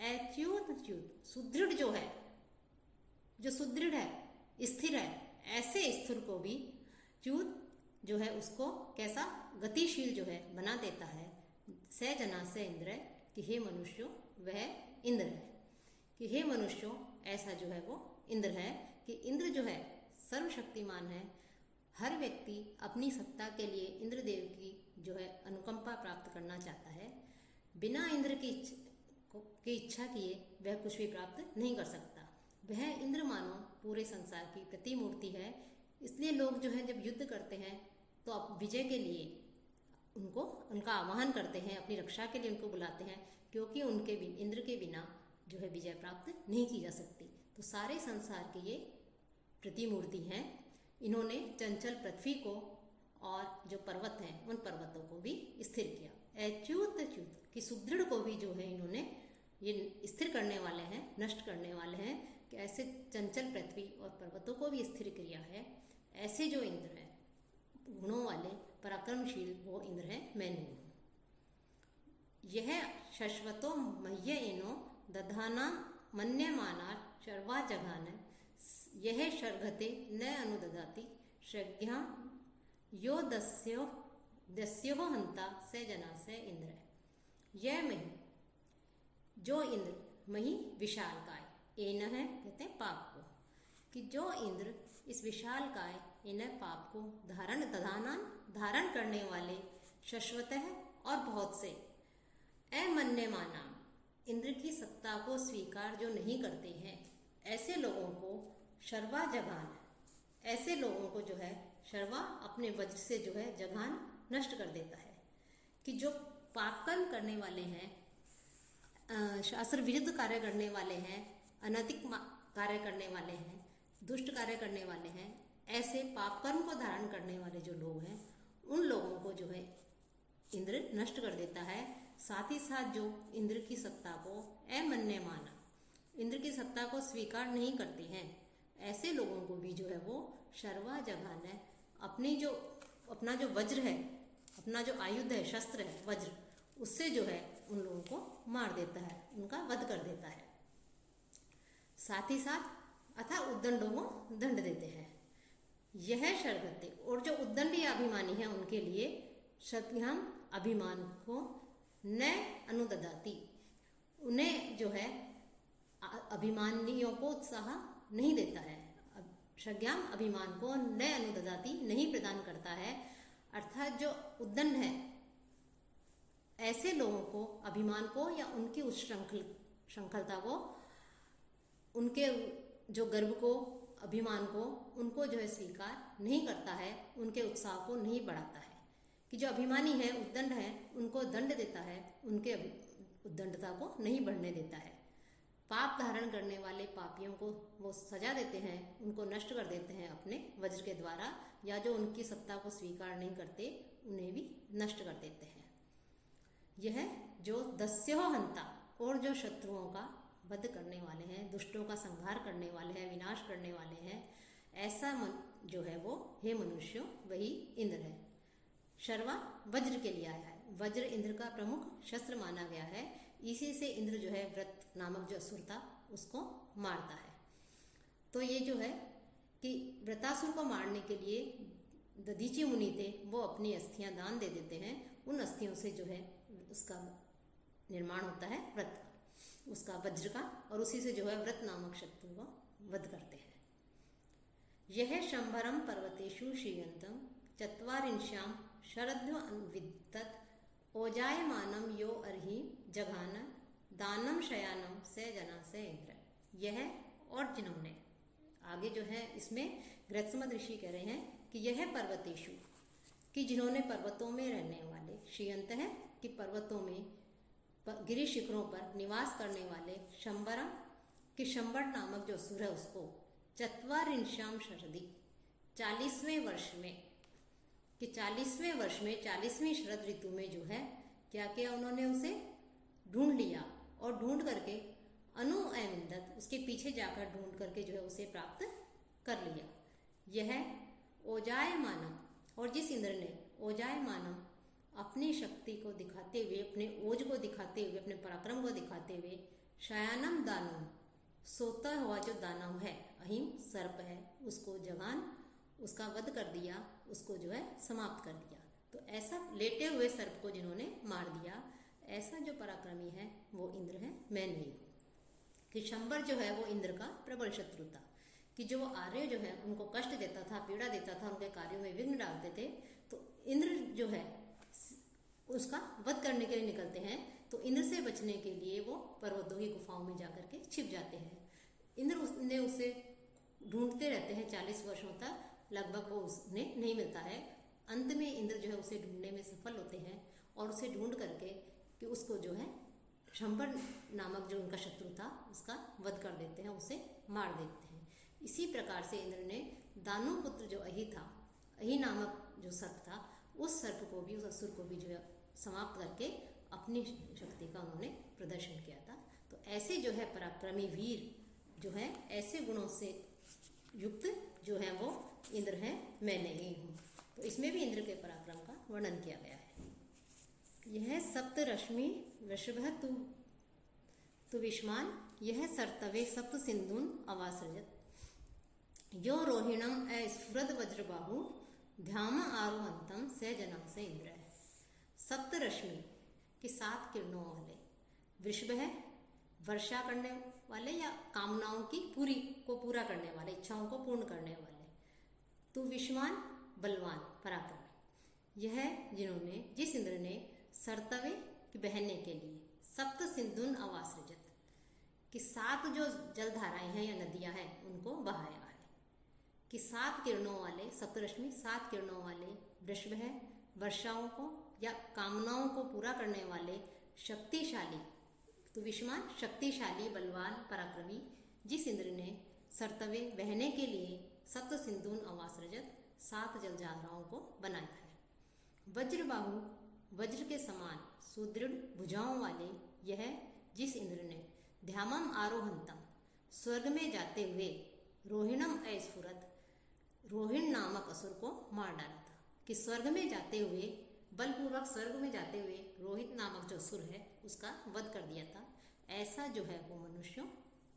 अच्युत सुदृढ़ जो है, जो सुदृढ़ है, स्थिर है, ऐसे स्थिर को भी च्युत जो है उसको कैसा गतिशील जो है बना देता है। स जनास्य इंद्र है कि हे मनुष्यों वह इंद्र है। कि हे मनुष्यों ऐसा जो है वो इंद्र है। कि इंद्र जो है सर्वशक्तिमान है। हर व्यक्ति अपनी सत्ता के लिए इंद्रदेव की जो है अनुकंपा प्राप्त करना चाहता है। बिना इंद्र की इच्छा किए वह कुछ भी प्राप्त नहीं कर सकता। वह इंद्र मानो पूरे संसार की प्रतिमूर्ति है। इसलिए लोग जो है जब युद्ध करते हैं तो अब विजय के लिए उनका आह्वान करते हैं, अपनी रक्षा के लिए उनको बुलाते हैं, क्योंकि इंद्र के बिना जो है विजय प्राप्त नहीं की जा सकती। तो सारे संसार की ये प्रतिमूर्ति हैं। इन्होंने चंचल पृथ्वी को और जो पर्वत हैं उन पर्वतों को भी स्थिर किया। अच्युत कि सुदृढ़ को भी जो है इन्होंने ये स्थिर करने वाले हैं, नष्ट करने वाले हैं। कि ऐसे चंचल पृथ्वी और पर्वतों को भी स्थिर किया है। ऐसे जो इंद्र है गुणों वाले पराक्रमशील वो इंद्र है, मैं नहीं हूँ। यह शश्वतो मह्य इनो दधाना मन्यमाना शर्वा जघान, यह शर्घते न अनुदधाति श्रज्ञा यो दस्यो हंता स जना से इंद्र है। यह मही जो इंद्र, मही विशाल काय, एन है कहते हैं पाप को। कि जो इंद्र इस विशाल काय इन पाप को धारण दधाना धारण करने वाले, शाश्वतः और बहुत से, अमन्यमाना, इंद्र की सत्ता को स्वीकार जो नहीं करते हैं, ऐसे लोगों को शर्वा जघान, ऐसे लोगों को जो है शर्वा अपने वज्र से जो है जघान नष्ट कर देता है। कि जो पाप कर्म करने वाले हैं, शास्त्र विरुद्ध कार्य करने वाले हैं, अनैतिक कार्य करने वाले हैं, दुष्ट कार्य करने वाले हैं, ऐसे पाप कर्म को धारण करने वाले जो लोग हैं, उन लोगों को जो है इंद्र नष्ट कर देता है। साथ ही साथ जो इंद्र की सत्ता को अमन्यमाना, इंद्र की सत्ता को स्वीकार नहीं करते हैं, ऐसे लोगों को भी जो है वो शर्वा जघान है, अपना जो वज्र है, अपना जो आयुध है, शस्त्र है वज्र, उससे जो है उन लोगों को मार देता है, उनका वध कर देता है। साथ ही साथ अथा उद्दंडों को दंड देते हैं। यह शर्वते, और जो उद्दंड या अभिमानी है उनके लिए शतघ्न अभिमान को न अनुददाती, उन्हें जो है अभिमानियों को उत्साह नहीं देता है, शज्ञाम अभिमान को न अनुददाती नहीं प्रदान करता है। अर्थात जो उद्दंड है, ऐसे लोगों को अभिमान को या उनकी उस श्रृंखलता को, उनके जो गर्व को, अभिमान को, उनको जो है स्वीकार नहीं करता है, उनके उत्साह को नहीं बढ़ाता है। कि जो अभिमानी है, उद्दंड है, उनको दंड देता है, उनके उद्दंडता को नहीं बढ़ने देता है। पाप धारण करने वाले पापियों को वो सजा देते हैं, उनको नष्ट कर देते हैं अपने वज्र के द्वारा, या जो उनकी सत्ता को स्वीकार नहीं करते उन्हें भी नष्ट कर देते हैं। यह जो दस्यो हंता, और जो शत्रुओं का वध करने वाले हैं, दुष्टों का संहार करने वाले हैं, विनाश करने वाले हैं, ऐसा जो है वो हे मनुष्यों वही इंद्र है। शर्वा वज्र के लिए आया है, वज्र इंद्र का प्रमुख शस्त्र माना गया है, इसी से इंद्र जो है व्रत नामक जो असुर था उसको मारता है। तो ये जो है कि व्रतासुर को मारने के लिए दधीची मुनि थे, वो अपनी अस्थियां दान दे देते हैं, उन अस्थियों से जो है उसका निर्माण होता है व्रत का, उसका वज्र का, और उसी से जो है व्रत नामक शत्रु को वध करते हैं। यह शंभरम पर्वतेषु श्रीयंतम चत्वारिंश्याम शरद्विद्तत् ओजायमानम यो अर्हि जघान दानम शयानम से जना से इंद्र। यह और जिन्होंने, आगे जो है इसमें गृत्समत ऋषि कह रहे हैं कि यह पर्वतेषु, कि जिन्होंने पर्वतों में रहने वाले, श्रीयंत है कि पर्वतों में गिरि शिखरों पर निवास करने वाले, शंबरम कि शंबर नामक जो असुर है उसको, चत्वारिंश्याम शरदी 40वें वर्ष में, कि 40वें वर्ष में 40वीं शरद ऋतु में जो है क्या किया उन्होंने, उसे ढूंढ लिया, और ढूंढ करके अनुअविंदत, उसके पीछे जाकर ढूंढ करके जो है उसे प्राप्त कर लिया। यह ओजायमानम, और जिस इंद्र ने ओजायमानम अपनी शक्ति को दिखाते हुए, अपने ओज को दिखाते हुए, अपने पराक्रम को दिखाते हुए, शयानम दानव, सोता हुआ जो दानव है, अहिम सर्प है, उसको जघान, उसका वध कर दिया, उसको जो है समाप्त कर दिया। तो ऐसा लेटे हुए सर्प को जिन्होंने मार दिया, ऐसा जो पराक्रमी है वो इंद्र है, मैं नहीं हूँ। कि शंबर जो है वो इंद्र का प्रबल शत्रु था, कि जो आर्य जो है उनको कष्ट देता था, पीड़ा देता था, उनके कार्यों में विघ्न डालते थे, तो इंद्र जो है उसका वध करने के लिए निकलते हैं। तो इंद्र से बचने के लिए वो पर्वतों की गुफाओं में जाकर के छिप जाते हैं। इंद्र ने उसे ढूंढते रहते हैं 40 वर्षों तक, लगभग वो उन्हें नहीं मिलता है। अंत में इंद्र जो है उसे ढूंढने में सफल होते हैं, और उसे ढूंढ करके कि उसको जो है शंबर नामक जो उनका शत्रु था उसका वध कर देते हैं, उसे मार देते हैं। इसी प्रकार से इंद्र ने दानु पुत्र जो अहि था, अहि नामक जो सर्प था, उस सर्प को भी, उस असुर को भी जो है समाप्त करके अपनी शक्ति का उन्होंने प्रदर्शन किया था। तो ऐसे जो है पराक्रमी वीर जो है, ऐसे गुणों से युक्त जो है वो इंद्र है, मैं नहीं हूँ। तो इसमें भी इंद्र के पराक्रम का वर्णन किया गया है। यह सप्त रश्मि वृषभ तु विष्मान, यह सर्तवे सप्त सिंधुन अवासृजत, यो रोहिणम अस्फुरद वज्रबाहु ध्याम आरोहंतम से जना से इंद्र है। सप्त रश्मि के 7 किरणों वाले, वृषभ है वर्षा करने वाले या कामनाओं की पूरा करने वाले, इच्छाओं को पूर्ण करने वाले, तु विष्मान बलवान पराक्रमी, यह जिस इंद्र ने सरतवे की बहने के लिए सप्त सिंधुन अवासृजत कि 7 जो जलधाराएं हैं या नदियां हैं उनको बहाया है, कि 7 किरणों वाले सप्तरश्मि 7 किरणों वाले वृषभ है, वर्षाओं को या कामनाओं को पूरा करने वाले शक्तिशाली तो विषमान शक्तिशाली बलवान पराक्रमी जिस इंद्र ने सरतवे बहने के लिए सप्त सिंधुन अवासृजत 7 जलधाराओं को बनाया है। वज्रबाहु वज्र के समान सुदृढ़ भुजाओं वाले यह जिस इंद्र ने ध्यामम आरोहंतम स्वर्ग में जाते हुए रोहिणम अस्फुरत रोहिण नामक असुर को मार डाला था, कि स्वर्ग में जाते हुए बलपूर्वक स्वर्ग में जाते हुए रोहित नामक जो असुर है उसका वध कर दिया था। ऐसा जो है वो मनुष्यों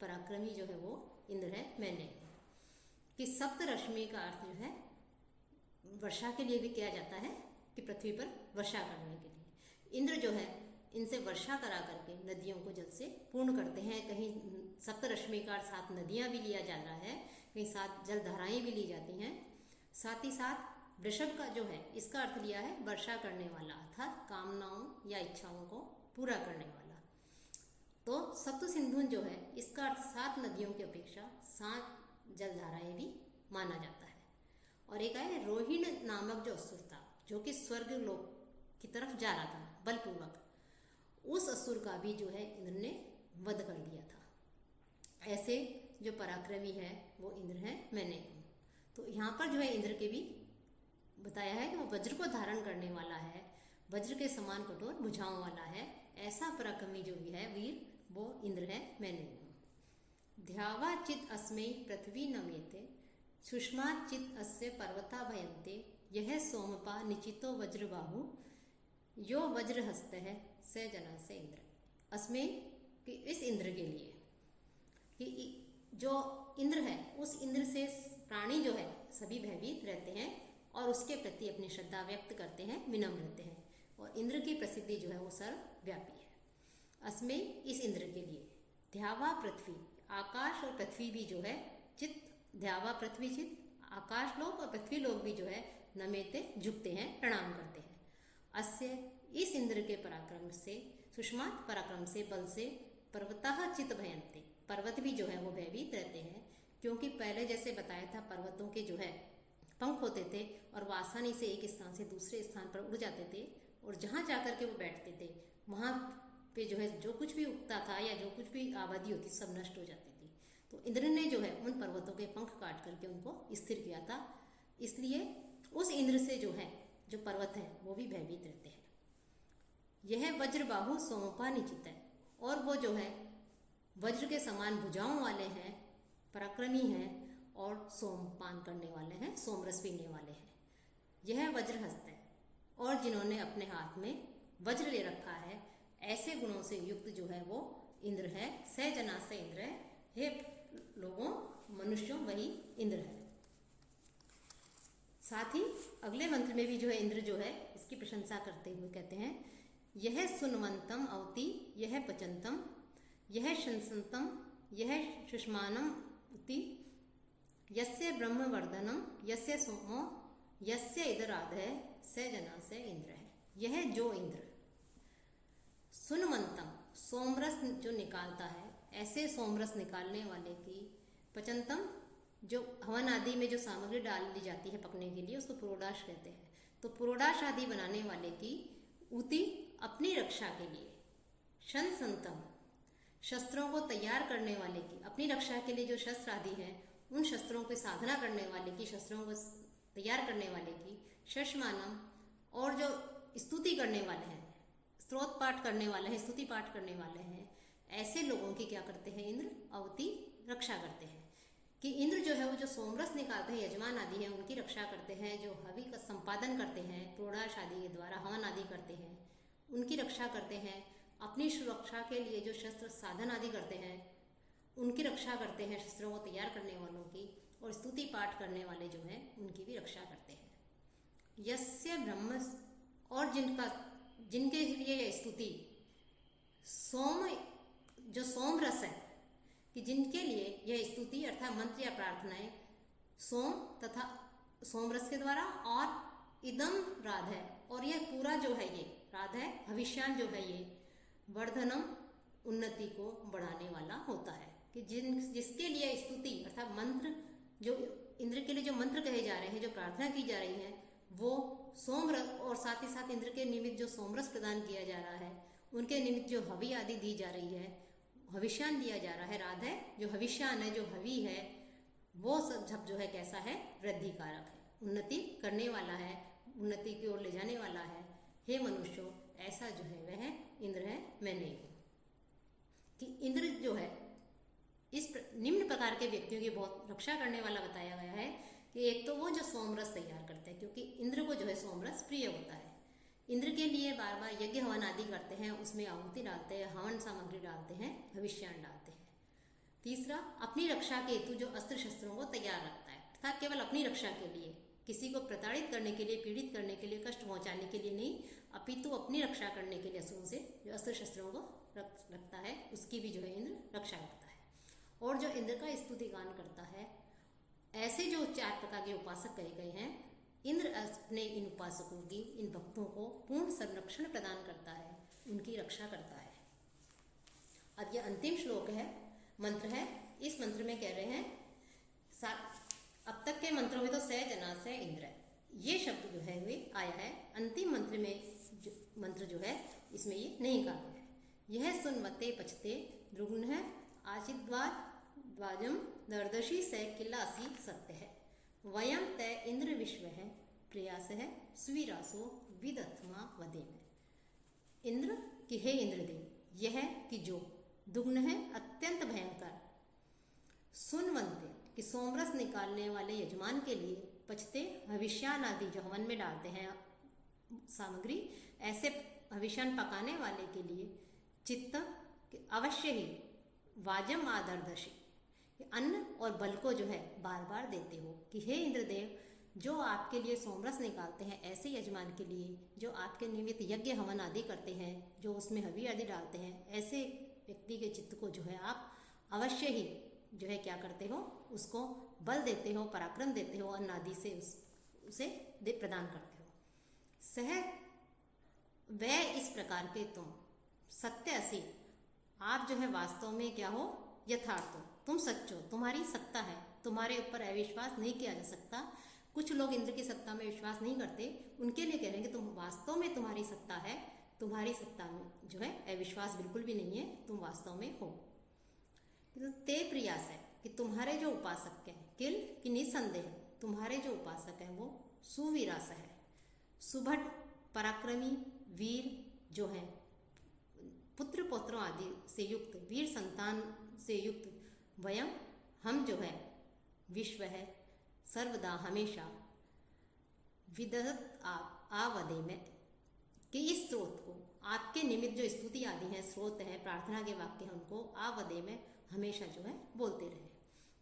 पराक्रमी जो है वो इंद्र है मैंने। कि सप्त रश्मि का अर्थ जो है वर्षा के लिए भी किया जाता है, कि पृथ्वी पर वर्षा करने के लिए इंद्र जो है इनसे वर्षा करा करके नदियों को जल से पूर्ण करते हैं। कहीं सप्त रश्मि का 7 नदियां भी लिया जा रहा है, कहीं 7 जलधाराएं भी ली जाती हैं। साथ ही साथ वृषभ का जो है इसका अर्थ लिया है वर्षा करने वाला अर्थात कामनाओं या इच्छाओं को पूरा करने वाला। तो सप्त सिंधुन जो है इसका अर्थ 7 नदियों की अपेक्षा 7 जलधाराएं भी माना जाता है। और एक है रोहिण नामक जो असुर था जो कि स्वर्ग लोक की तरफ जा रहा था बलपूर्वक, उस असुर का भी जो है इंद्र ने वध कर दिया था। ऐसे जो पराक्रमी है वो इंद्र है मैंने। तो यहाँ पर जो है इंद्र के भी बताया है कि वो वज्र को धारण करने वाला है, वज्र के समान कठोर भुजाओं वाला है। ऐसा पराक्रमी जो भी है वीर वो इंद्र है मैंने। ध्यावा चित अस्मै पृथ्वी नमेते सुषमा चित अस्य पर्वता भयन्ते यह सोमपा निचितो वज्रबाहु यो वज्रहस्त है से जना से इंद्र। अस्मै कि इस इंद्र के लिए कि जो इंद्र है उस इंद्र से प्राणी जो है सभी भयभीत रहते हैं और उसके प्रति अपनी श्रद्धा व्यक्त करते हैं, विनम्र रहते हैं। और इंद्र की प्रसिद्धि जो है वो सर्वव्यापी है। अस्मै इस इंद्र के लिए ध्यावा पृथ्वी आकाश और पृथ्वी भी जो है चित ध्यावा पृथ्वी चित आकाश लोक और पृथ्वी लोक भी जो है नमेते झुकते हैं, प्रणाम करते हैं। अस्य इस इंद्र के पराक्रम से सुषमात पराक्रम से बल से पर्वतः चित भयन्ते पर्वत भी जो है वो भयभीत रहते हैं, क्योंकि पहले जैसे बताया था पर्वतों के जो है पंख होते थे और वो आसानी से एक स्थान से दूसरे स्थान पर उड़ जाते थे और जहाँ जाकर के वो बैठते थे वहाँ पे जो है जो कुछ भी उगता था या जो कुछ भी आबादी होती सब नष्ट हो जाती थी। तो इंद्र ने जो है उन पर्वतों के पंख काट करके उनको स्थिर किया था, इसलिए उस इंद्र से जो है जो पर्वत है वो भी भयभीत रहते हैं। यह वज्रबाहु सोमपा निचित है और वो जो है वज्र के समान भुजाओं वाले हैं, पराक्रमी हैं और सोमपान करने वाले हैं, सोमरस पीने वाले हैं। यह वज्रहस्त है और जिन्होंने अपने हाथ में वज्र ले रखा है ऐसे गुणों से युक्त जो है वो इंद्र है। सह जना से इंद्र है, हे लोगों मनुष्यों वही इंद्र है। साथ ही अगले मंत्र में भी जो है इंद्र जो है इसकी प्रशंसा करते हुए कहते हैं यह सुनवंतम अवति यह पचंतम यह शंसंतम यह सुष्मानम उति यस्य ब्रह्मवर्धनम यस्य सोमो यस्य इदराधय स जना से इंद्र है। यह जो इंद्र सुनवंतम सोमरस जो निकालता है, ऐसे सोमरस निकालने वाले की पचंतम जो हवन आदि में जो सामग्री डाल दी जाती है पकने के लिए उसको पुरोडाश कहते हैं। तो पुरोडाश आदि बनाने वाले की उति अपनी रक्षा के लिए, शंसंतम शस्त्रों को तैयार करने वाले की अपनी रक्षा के लिए जो शस्त्र आदि हैं उन शस्त्रों की साधना करने वाले की, शस्त्रों को तैयार करने वाले की, शशमानम और जो स्तुति करने वाले हैं, स्तोत्र पाठ करने वाले हैं, स्तुति पाठ करने वाले हैं, ऐसे लोगों की क्या करते हैं इंद्र अवति रक्षा करते हैं। कि इंद्र जो है वो जो सोमरस निकालते हैं यजमान आदि है उनकी रक्षा करते हैं, जो हवि का संपादन करते हैं प्रोडाश आदि के द्वारा हवन आदि करते हैं उनकी रक्षा करते हैं, अपनी सुरक्षा के लिए जो शस्त्र साधन आदि करते हैं उनकी रक्षा करते हैं, शस्त्रों को तैयार करने वालों की, और स्तुति पाठ करने वाले जो हैं उनकी भी रक्षा करते हैं। यस्य ब्रह्म और जिनके लिए यह स्तुति सोम जो सोम रस है कि जिनके लिए यह स्तुति अर्थात मंत्र या प्रार्थनाएं सोम तथा सोम रस के द्वारा और इदम राध है, और यह पूरा जो है ये राध है, भविष्यान जो है ये वर्धनम उन्नति को बढ़ाने वाला होता है। कि जिसके लिए स्तुति अर्थात मंत्र, जो इंद्र के लिए जो मंत्र कहे जा रहे हैं, जो प्रार्थना की जा रही है, वो सोमरस, और साथ ही साथ इंद्र के निमित्त जो सोमरस प्रदान किया जा रहा है, उनके निमित्त जो हवि आदि दी जा रही है, हविष्यान दिया जा रहा है, राध है जो हविष्यान है, जो हवि है, वो सब जो है कैसा है, वृद्धि कारक है, उन्नति करने वाला है, उन्नति की ओर ले जाने वाला है। हे मनुष्यों, ऐसा जो है वह इंद्र है, मैं नहीं हूं। कि इंद्र जो है इस निम्न प्रकार के व्यक्तियों की बहुत रक्षा करने वाला बताया गया है। कि एक तो वो जो सोमरस तैयार करते हैं, क्योंकि इंद्र को जो है सोमरस प्रिय होता है। इंद्र के लिए बार बार यज्ञ हवन आदि करते हैं, उसमें आहुति डालते हैं, हवन सामग्री डालते हैं, भविष्यान डालते हैं। तीसरा, अपनी रक्षा के हेतु जो अस्त्र शस्त्रों को तैयार रखता है, अर्थात केवल अपनी रक्षा के लिए, किसी को प्रताड़ित करने के लिए, पीड़ित करने के लिए, कष्ट पहुंचाने के लिए नहीं, अपितु अपनी रक्षा करने के लिए असुरों से जो अस्त्र शस्त्रों को रखता है, उसकी भी जो है इंद्र रक्षा करता है। और जो इंद्र का स्तुति गान करता है, ऐसे जो 4 प्रकार के उपासक कहे गए हैं, इंद्र अपने इन उपासकों की, इन भक्तों को पूर्ण संरक्षण प्रदान करता है, उनकी रक्षा करता है। अब यह अंतिम श्लोक है, मंत्र है। इस मंत्र में कह रहे हैं, अब तक के मंत्रों में तो स जना से इंद्र है, ये शब्द जो है वे आया है। अंतिम मंत्र में मंत्र जो है इसमें ये नहीं कहा गया है। यह सुनवते पचते द्रुग्न है, आचिद्वार द्वाजम दर्दशी से किलासी सत्य है, वयम तय इंद्र विश्व है, प्रयास है स्वीरासो विदत्मा वदे में। इंद्र कि हे इंद्रदेव, यह कि जो दुग्न है अत्यंत भयंकर, सुनवंते कि सोमरस निकालने वाले यजमान के लिए, पचते भविष्यान आदि जो हवन में डालते हैं सामग्री, ऐसे भविष्यान पकाने वाले के लिए, चित्त अवश्य ही वाजम आदर्दशी, अन्न और बल को जो है बार बार देते हो। कि हे इंद्रदेव, जो आपके लिए सोमरस निकालते हैं, ऐसे यजमान के लिए जो आपके निमित्त यज्ञ हवन आदि करते हैं, जो उसमें हवि आदि डालते हैं, ऐसे व्यक्ति के चित्त को जो है आप अवश्य ही जो है क्या करते हो, उसको बल देते हो, पराक्रम देते हो, अन्न आदि से उसे प्रदान करते हो। सह वह इस प्रकार के तुम सत्य असी, आप जो है वास्तव में क्या हो, यथार्थ हो, तुम सच्चो, तुम्हारी सत्ता है, तुम्हारे ऊपर अविश्वास नहीं किया जा सकता। कुछ लोग इंद्र की सत्ता में विश्वास नहीं करते, उनके लिए कह रहे हैं कि तुम वास्तव में तुम्हारी सत्ता है, तुम्हारी सत्ता में जो है अविश्वास बिल्कुल भी नहीं है, तुम वास्तव में हो। तो ते प्रयास है कि तुम्हारे जो उपासक हैं, किल कि निसंदेह तुम्हारे जो उपासक हैं वो सुवीरास है, सुभट पराक्रमी वीर जो है, पुत्र पौत्रों आदि से युक्त, वीर संतान से युक्त, वयम हम जो है, विश्व है सर्वदा हमेशा, विदत आवदे में कि इस स्रोत को, आपके निमित्त जो स्तुति आदि है, स्रोत है, प्रार्थना के वाक्य हैं, उनको आवदे में हमेशा जो है बोलते रहे।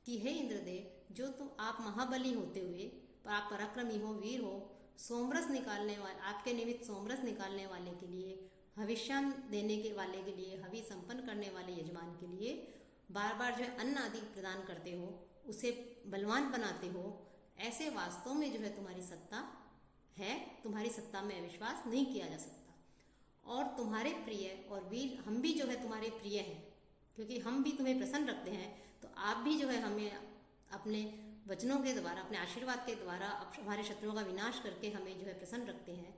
कि हे इंद्रदेव, जो तो आप महाबली होते हुए, आप पराक्रमी हो, वीर हो, सोमरस निकालने वाले, आपके निमित्त सोमरस निकालने वाले के लिए, हविष्यान देने के वाले के लिए, हवि संपन्न करने वाले यजमान के लिए बार बार जो है अन्न आदि प्रदान करते हो, उसे बलवान बनाते हो, ऐसे वास्तव में जो है तुम्हारी सत्ता है, तुम्हारी सत्ता में अविश्वास नहीं किया जा सकता। और तुम्हारे प्रिय और वीर, हम भी जो है तुम्हारे प्रिय हैं, क्योंकि हम भी तुम्हें प्रसन्न रखते हैं, तो आप भी जो है हमें अपने वचनों के द्वारा, अपने आशीर्वाद के द्वारा हमारे शत्रुओं का विनाश करके हमें जो है प्रसन्न रखते हैं।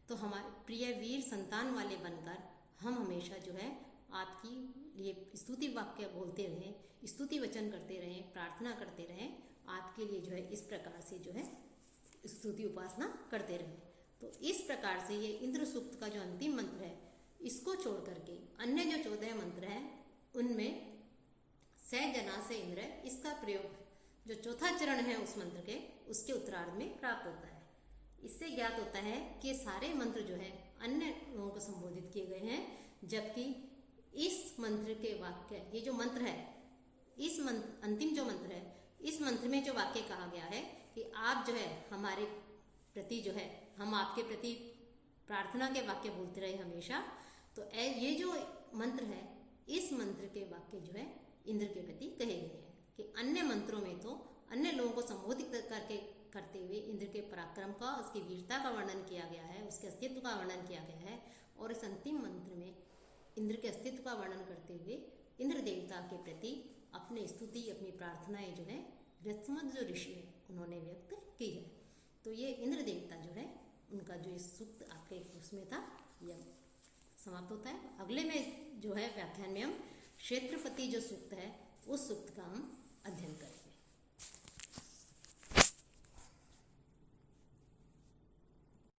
तो हमारे प्रिय वीर संतान वाले बनकर हम हमेशा जो है आपकी लिए स्तुति वाक्य बोलते रहें, स्तुति वचन करते रहें, प्रार्थना करते रहें, आपके लिए जो है इस प्रकार से जो है स्तुति उपासना करते रहें। तो इस प्रकार से ये इंद्र सूक्त का जो अंतिम मंत्र है, इसको छोड़ करके अन्य जो 14 मंत्र हैं उनमें स जना से इंद्र, इसका प्रयोग जो चौथा चरण है उस मंत्र के, उसके उत्तरार्ध में प्राप्त होता है। इससे ज्ञात होता है कि सारे मंत्र जो है अन्य लोगों को संबोधित किए गए हैं, जबकि इस मंत्र के वाक्य, ये जो मंत्र है, इस मंत्र, अंतिम जो मंत्र है, इस मंत्र में जो वाक्य कहा गया है कि आप जो है हमारे प्रति जो है, हम आपके प्रति प्रार्थना के वाक्य बोलते रहे हमेशा, तो ये जो मंत्र है, इस मंत्र के वाक्य जो है इंद्र के प्रति कहे गए हैं। कि अन्य मंत्रों में तो अन्य लोगों को संबोधित करके करते हुए इंद्र के पराक्रम का, उसकी वीरता का वर्णन किया गया है, उसके अस्तित्व का वर्णन किया गया है। और इस अंतिम मंत्र में इंद्र के अस्तित्व का वर्णन करते हुए इंद्र देवता के प्रति अपनी स्तुति, अपनी प्रार्थनाएं जो है रत्मत जो ऋषि है उन्होंने व्यक्त की है। तो ये इंद्र देवता जो है उनका जो इस सूक्त आपके उसमें था यह समाप्त होता है। अगले में जो है व्याख्यान में हम क्षेत्रपति जो सूक्त है उस सूक्त का हम अध्ययन करें।